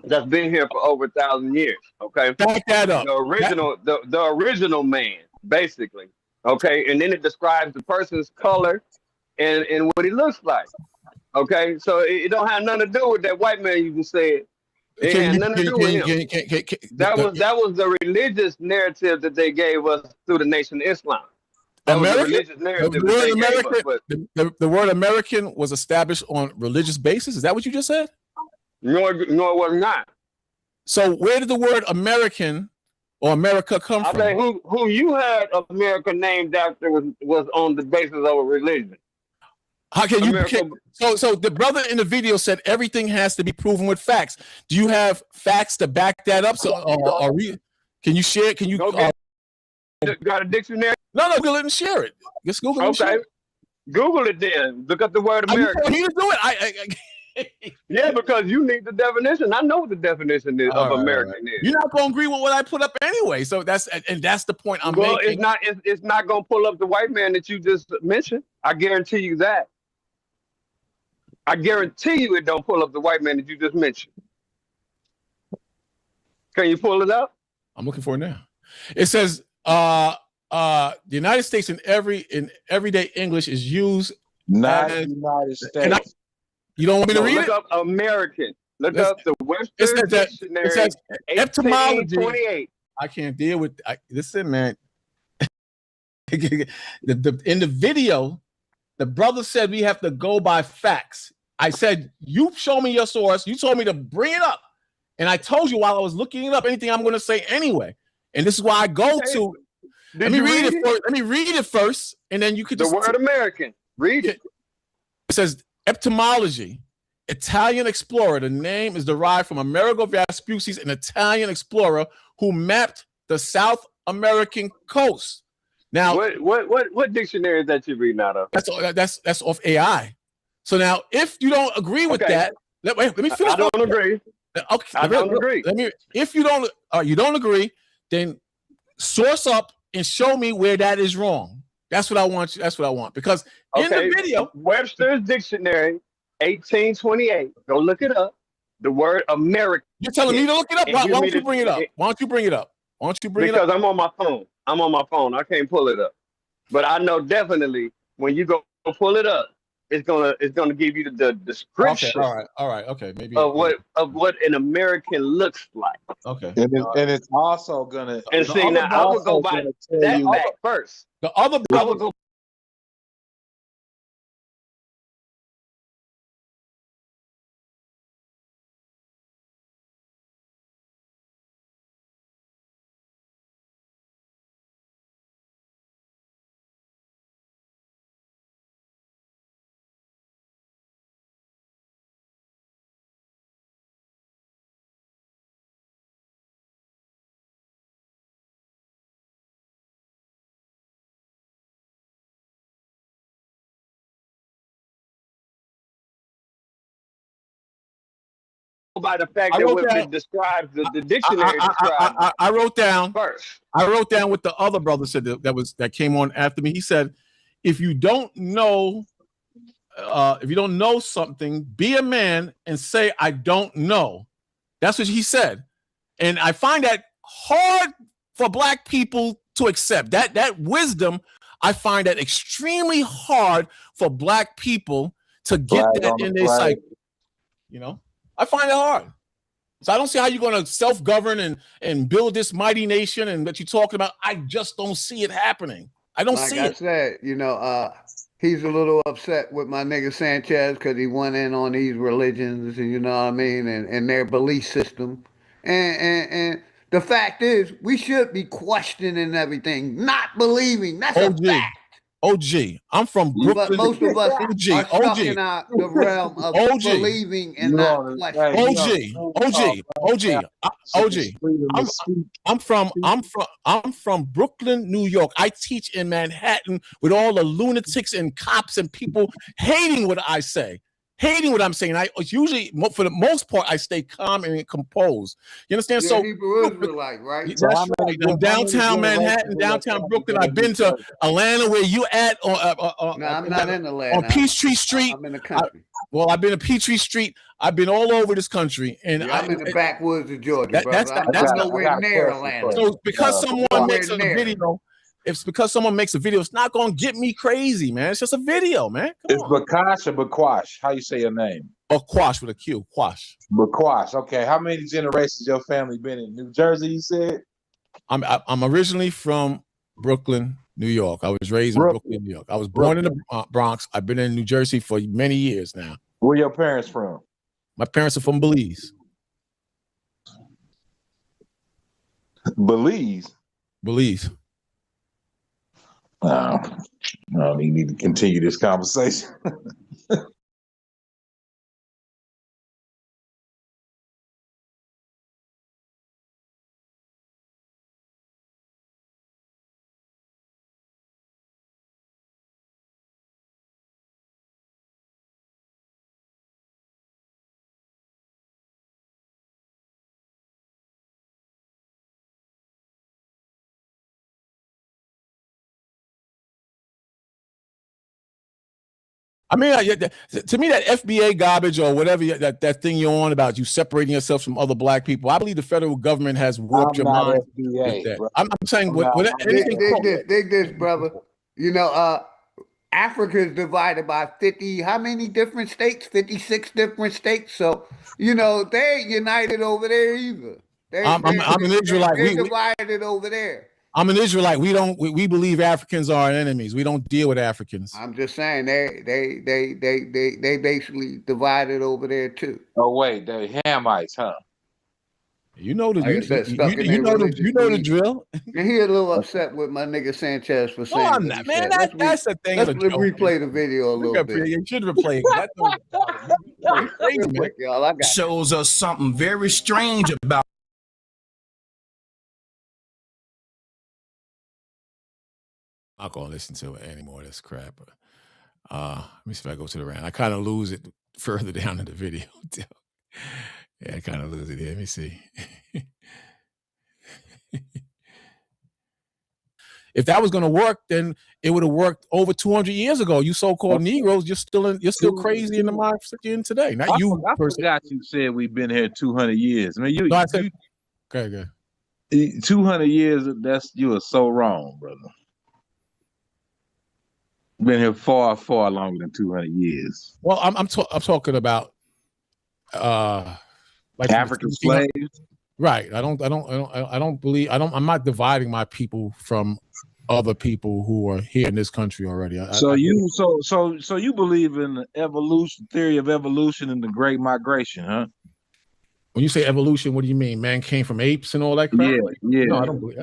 Speaker 5: that's been here for over 1,000 years. Okay,
Speaker 1: back that up.
Speaker 5: The original man, basically. Okay, and then it describes the person's color and what he looks like. Okay, so it don't have nothing to do with that white man you just said. It had nothing to do with him. That was the religious narrative that they gave us through the Nation of Islam. That was the religious narrative
Speaker 1: the word American was established on religious basis. Is that what you just said?
Speaker 5: No, it was not.
Speaker 1: So where did the word American or America come from?
Speaker 5: I think who you had America named after was on the basis of a religion.
Speaker 1: How can you? So the brother in the video said everything has to be proven with facts. Do you have facts to back that up? So, can you share? Can you?
Speaker 5: Got a dictionary?
Speaker 1: No, Google it and share it. Just Google it.
Speaker 5: Okay, Google it then. Look up the word American.
Speaker 1: You need to do it.
Speaker 5: Yeah, because you need the definition. I know what the definition is of American is.
Speaker 1: You're not gonna agree with what I put up anyway. So that's the point I'm making.
Speaker 5: It's not gonna pull up the white man that you just mentioned. I guarantee you that. I guarantee you it don't pull up the white man that you just mentioned. Can you pull it up?
Speaker 1: I'm looking for it now. It says the United States in everyday English is used.
Speaker 6: Not the United States.
Speaker 1: You don't want me to read it?
Speaker 5: Look up American. Look up the Webster Dictionary.
Speaker 1: It says etymology.
Speaker 5: 1828.
Speaker 1: I can't deal with. Listen, man. In the video, the brother said we have to go by facts. I said, you show me your source. You told me to bring it up. And I told you while I was looking it up, anything I'm going to say anyway. And this is why I go to. Let me read it first. Let me read it first. And then you could just.
Speaker 5: The word American. Read it.
Speaker 1: It says etymology. Italian explorer. The name is derived from Amerigo Vespucci, an Italian explorer who mapped the South American coast. Now,
Speaker 5: what dictionary is that you're reading out of?
Speaker 1: That's off AI. So now, if you don't agree with that, let me finish.
Speaker 5: I don't agree.
Speaker 1: Okay,
Speaker 5: I don't agree.
Speaker 1: If you don't agree, then source up and show me where that is wrong. That's what I want. That's what I want, because in the video,
Speaker 5: Webster's Dictionary, 1828. Go look it up. The word American.
Speaker 1: You're telling me to look it up. Why don't you bring it up? Why don't you bring it up?
Speaker 5: Because I'm on my phone. I can't pull it up. But I know definitely when you go pull it up, it's gonna give you the description.
Speaker 1: Okay, all right, okay, maybe
Speaker 5: of what an American looks like.
Speaker 1: Okay,
Speaker 6: and it's also gonna.
Speaker 5: And see, now I would go by that fact first.
Speaker 1: The other brother.
Speaker 5: By the fact that what it describes, the dictionary describes.
Speaker 1: I wrote down
Speaker 5: first.
Speaker 1: I wrote down what the other brother said that came on after me. He said, if you don't know something, be a man and say, I don't know. That's what he said. And I find that hard for black people to accept. That wisdom, I find that extremely hard for black people to get that in their psyche. You know? I find it hard. So I don't see how you're going to self-govern and build this mighty nation and that you're talking about. I just don't see it happening. I don't see it.
Speaker 2: Like I said, he's a little upset with my nigga Sanchez because he went in on these religions, and you know what I mean, and their belief system. And the fact is, we should be questioning everything, not believing. That's a fact.
Speaker 1: OG. I'm from
Speaker 2: But
Speaker 1: Brooklyn.
Speaker 2: most of us
Speaker 1: OG.
Speaker 2: are stuck in the realm of
Speaker 1: OG.
Speaker 2: believing and not questioning.
Speaker 1: OG. I'm from Brooklyn, New York. I teach in Manhattan with all the lunatics and cops and people hating what I say. Hating what I'm saying. I usually, for the most part, I stay calm and composed. You understand?
Speaker 2: You're
Speaker 1: So
Speaker 2: Hebrew Israelite, right?
Speaker 1: that's right. In downtown Manhattan, downtown Brooklyn. I've been to Atlanta, where you at?
Speaker 2: No, I'm not in Atlanta.
Speaker 1: On Peachtree Street.
Speaker 2: I'm in the country.
Speaker 1: I've been to Peachtree Street. I've been all over this country, and
Speaker 2: I'm in the backwoods of Georgia, brother.
Speaker 1: That's
Speaker 2: nowhere near Atlanta.
Speaker 1: So because someone makes a video, it's because someone makes a video. It's not gonna get me crazy, man. It's just a video, man.
Speaker 6: It's Bakash or Bakwash? How you say your name?
Speaker 1: Quash with a Q. Quash.
Speaker 6: Bakwash. Okay. How many generations your family been in New Jersey? You said.
Speaker 1: I'm originally from Brooklyn, New York. I was raised in Brooklyn, New York. I was born in the Bronx. I've been in New Jersey for many years now.
Speaker 6: Where your parents from?
Speaker 1: My parents are from Belize.
Speaker 6: Belize.
Speaker 1: Belize.
Speaker 6: No, you need to continue this conversation.
Speaker 1: I mean, to me, that FBA garbage or whatever that thing you're on about you separating yourself from other black people, I believe the federal government has warped your mind.
Speaker 6: FBA,
Speaker 1: I'm saying,
Speaker 2: dig this, brother. You know, Africa is divided by 50, how many different states? 56 different states. So, you know, they ain't united over there either.
Speaker 1: I'm an Israelite.
Speaker 2: They're divided over there.
Speaker 1: I'm an Israelite. We believe Africans are enemies. We don't deal with Africans.
Speaker 2: I'm just saying they basically divided over there too.
Speaker 6: Oh wait, they're Hamites, huh?
Speaker 1: You know the drill.
Speaker 2: And he a little upset with my nigga Sanchez for saying.
Speaker 1: No, I'm not, man. That's the thing.
Speaker 2: Let's replay the video a little bit.
Speaker 1: You should replay it.
Speaker 3: Shows us something very strange about.
Speaker 1: I'm not gonna listen to it anymore. This crap. Let me see if I go to the rant. I kind of lose it further down in the video. Yeah, I kind of lose it here. Let me see. If that was gonna work, then it would have worked over 200 years ago. You so-called Negroes, you're still crazy in the mind you're in today. Not you.
Speaker 6: I forgot you said we've been here 200 years. I mean,
Speaker 1: okay.
Speaker 6: 200 years. You are so wrong, brother. Been here far longer than 200 years.
Speaker 1: Well, I'm talking about like
Speaker 6: African slaves.
Speaker 1: Right. I'm not dividing my people from other people who are here in this country already.
Speaker 6: So you believe in the theory of evolution and the Great Migration, huh?
Speaker 1: When you say evolution, what do you mean? Man came from apes and all that crap?
Speaker 6: Yeah.
Speaker 1: No, I don't believe.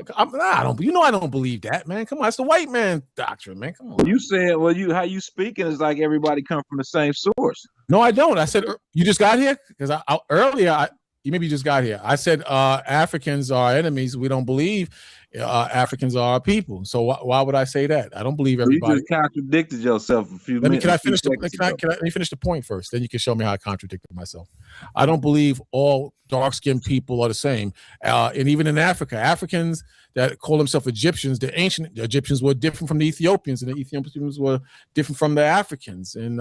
Speaker 1: I don't believe that, man. Come on, it's the white man doctrine, man. Come on.
Speaker 6: Well, you said, how you speaking is like everybody come from the same source.
Speaker 1: No, I don't. I said you just got here because earlier maybe you just got here. I said Africans are enemmies. We don't believe Africans are our people. So why would I say that? I don't believe everybody.
Speaker 6: You just contradicted yourself a few minutes.
Speaker 1: Can I finish let me finish the point first? Then you can show me how I contradicted myself. I don't believe all dark-skinned people are the same. And even in Africa, Africans that call themselves Egyptians, the ancient Egyptians were different from the Ethiopians, and the Ethiopians were different from the Africans, and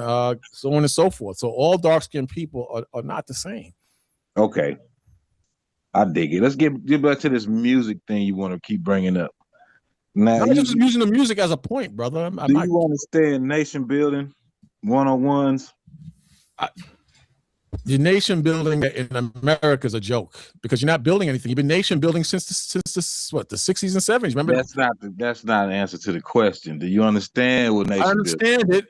Speaker 1: so on and so forth. So all dark-skinned people are not the same.
Speaker 6: Okay. I dig it. Let's get back to this music thing you want to keep bringing up. Now,
Speaker 1: I'm just using the music as a point, brother.
Speaker 6: Do you understand nation building 101s?
Speaker 1: The nation building in America is a joke because you're not building anything. You've been nation building since the 60s and 70s. Remember?
Speaker 6: That's not an answer to the question. Do you understand what nation building?
Speaker 1: I understand it.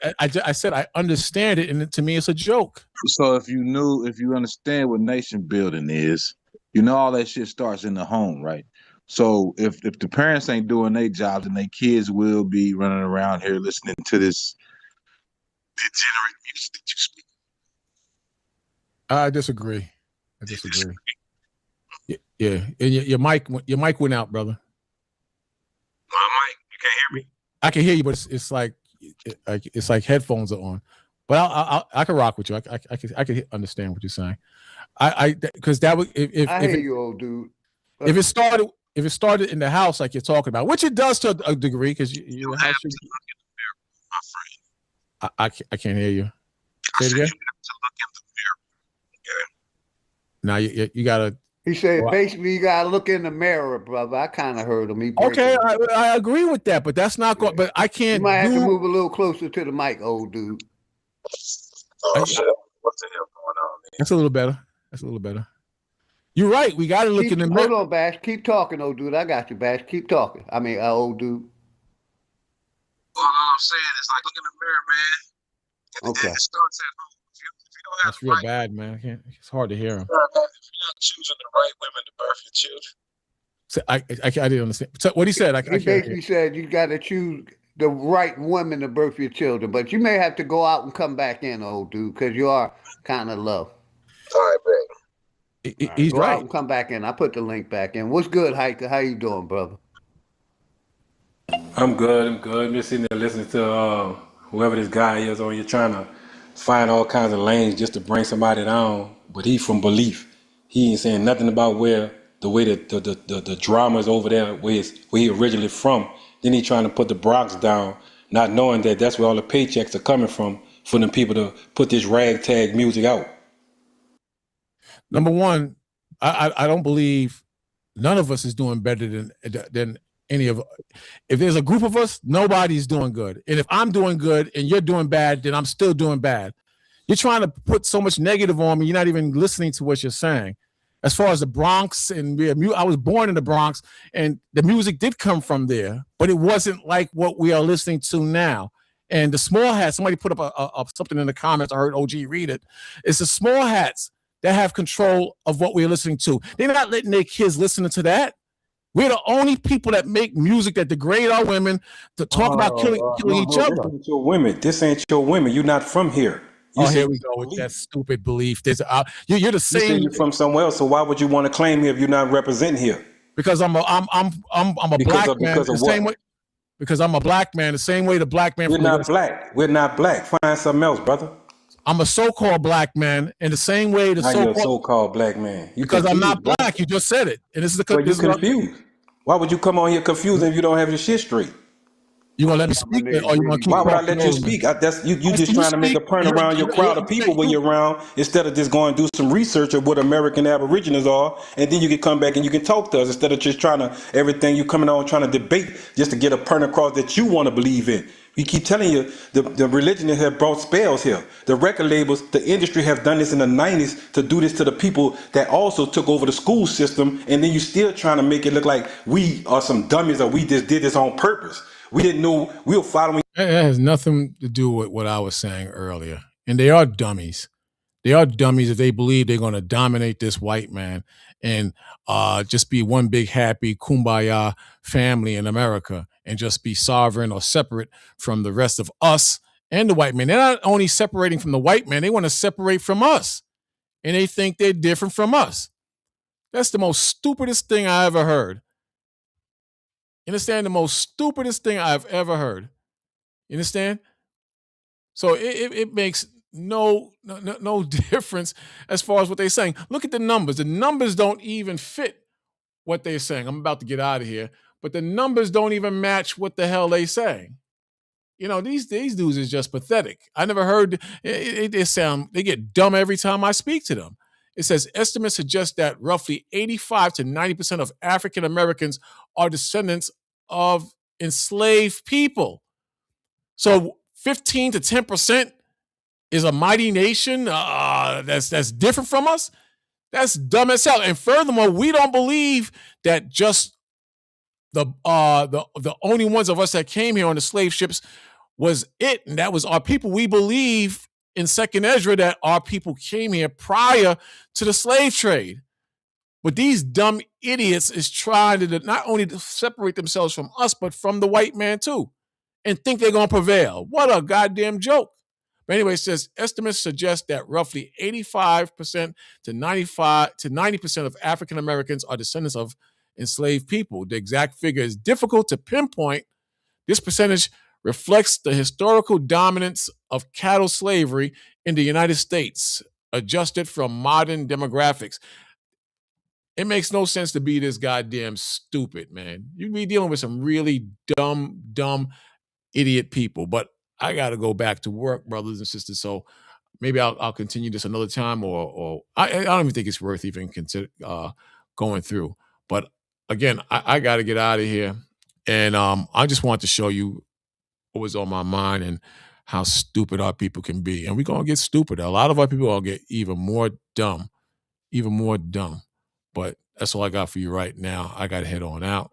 Speaker 1: I said I understand it, and to me, it's a joke.
Speaker 6: So if you understand what nation building is, you know all that shit starts in the home, right? So if the parents ain't doing their jobs, then their kids will be running around here listening to this degenerate music that you speak.
Speaker 1: I disagree. Yeah. And your mic went out, brother.
Speaker 6: My mic, you can't hear me.
Speaker 1: I can hear you, but it's like headphones are on. But I can rock with you. I can understand what you're saying. Because that would if
Speaker 2: I hear you, old dude.
Speaker 1: If it started in the house like you're talking about, which it does to a degree, because you
Speaker 6: have to look in the mirror, my friend.
Speaker 1: I can't hear you.
Speaker 6: Say it again. You have to look in the mirror. Okay.
Speaker 1: Now you gotta.
Speaker 2: He said basically you gotta look in the mirror, brother. I kind of heard him.
Speaker 1: Okay, I agree with that, but that's not going. But I can't.
Speaker 2: You might have to move a little closer to the mic, old dude.
Speaker 6: Oh shit! What the hell going on? Man?
Speaker 1: That's a little better. You're right. We got to look in the mirror.
Speaker 2: Hold on, Bash. Keep talking, old dude. I got you, Bash. Keep talking. I mean, old dude.
Speaker 6: Well, all I'm saying is like look in the mirror, man.
Speaker 2: Okay.
Speaker 6: It starts at home. If you don't have
Speaker 1: that's real bad, man. It's hard to hear him.
Speaker 6: If you're not choosing the right women to birth your children.
Speaker 1: So I didn't understand. So what he said,
Speaker 2: he basically said you got to choose the right woman to birth your children, but you may have to go out and come back in, old dude, because you are kind of low.
Speaker 6: All right, man.
Speaker 1: He's
Speaker 2: go
Speaker 1: right.
Speaker 2: Out and come back in. I put the link back in. What's good, Hiker? How you doing, brother?
Speaker 7: I'm good. I'm just sitting there listening to whoever this guy is on. You're trying to find all kinds of lanes just to bring somebody down, but he from belief. He ain't saying nothing about where the way the drama is over there, where he originally from. Then he trying to put the Bronx down, not knowing that that's where all the paychecks are coming from for them people to put this ragtag music out.
Speaker 1: Number one, I don't believe none of us is doing better than any of. If there's a group of us, nobody's doing good. And if I'm doing good and you're doing bad, then I'm still doing bad. You're trying to put so much negative on me. You're not even listening to what you're saying. As far as the Bronx, and I was born in the Bronx, and the music did come from there, but it wasn't like what we are listening to now. And the small hats, somebody put up something in the comments. I heard OG read it. It's the small hats that have control of what we're listening to. They're not letting their kids listen to that. We're the only people that make music that degrade our women, to talk about killing each other.
Speaker 7: This ain't your women. This ain't your women. You're not from here.
Speaker 1: Here we go with that stupid belief. You're the same.
Speaker 7: You're from somewhere else, so why would you want to claim here if you're not representing here?
Speaker 1: Because I'm a black man the same way. Because I'm a black man the same way the black man.
Speaker 7: We're not black. We're not black. Find something else, brother.
Speaker 1: I'm a so-called black man in the same way
Speaker 7: you're a so-called black man.
Speaker 1: Because I'm not black. Brother. You just said it, and this is
Speaker 7: you're confused. Why would you come on here confused if you don't have your shit straight?
Speaker 1: You gonna let me speak, or you gonna keep?
Speaker 7: Why would I let you speak? That's you just trying to make a point around your crowd of people when you're around, instead of just going to do some research of what American Aborigines are, and then you can come back and you can talk to us instead of just trying to everything you coming on trying to debate just to get a point across that you want to believe in. We keep telling you the religion have brought spells here. The record labels, the industry have done this in the 90s to do this to the people that also took over the school system, and then you still trying to make it look like we are some dummies or we just did this on purpose. We didn't know we were following.
Speaker 1: It has nothing to do with what I was saying earlier. And they are dummies. They are dummies if they believe they're going to dominate this white man and just be one big happy kumbaya family in America and just be sovereign or separate from the rest of us and the white man. They're not only separating from the white man, they want to separate from us. And they think they're different from us. That's the most stupidest thing I ever heard. You understand? The most stupidest thing I've ever heard. You understand? So it makes no difference as far as what they're saying. Look at the numbers. The numbers don't even fit what they're saying. I'm about to get out of here, but the numbers don't even match what the hell they're saying. You know, these dudes is just pathetic. I never heard they get dumb every time I speak to them. It says estimates suggest that roughly 85 to 90% of African Americans are descendants of enslaved people. So 15 to 10% is a mighty nation that's different from us. That's dumb as hell. And furthermore, we don't believe that just the only ones of us that came here on the slave ships was it, and that was our people. We believe in Second Ezra that our people came here prior to the slave trade. But these dumb idiots is trying to not only to separate themselves from us, but from the white man too, and think they're going to prevail. What a goddamn joke. But anyway, it says estimates suggest that roughly 85% to 90% of African Americans are descendants of enslaved people. The exact figure is difficult to pinpoint. This percentage reflects the historical dominance of chattel slavery in the United States, adjusted from modern demographics. It makes no sense to be this goddamn stupid, man. You be dealing with some really dumb, idiot people. But I got to go back to work, brothers and sisters. So maybe I'll continue this another time, or I don't even think it's worth even consider going through. But again, I got to get out of here, and I just want to show you what was on my mind and how stupid our people can be, and we're gonna get stupider. A lot of our people are gonna get even more dumb. But that's all I got for you right now. I got to head on out.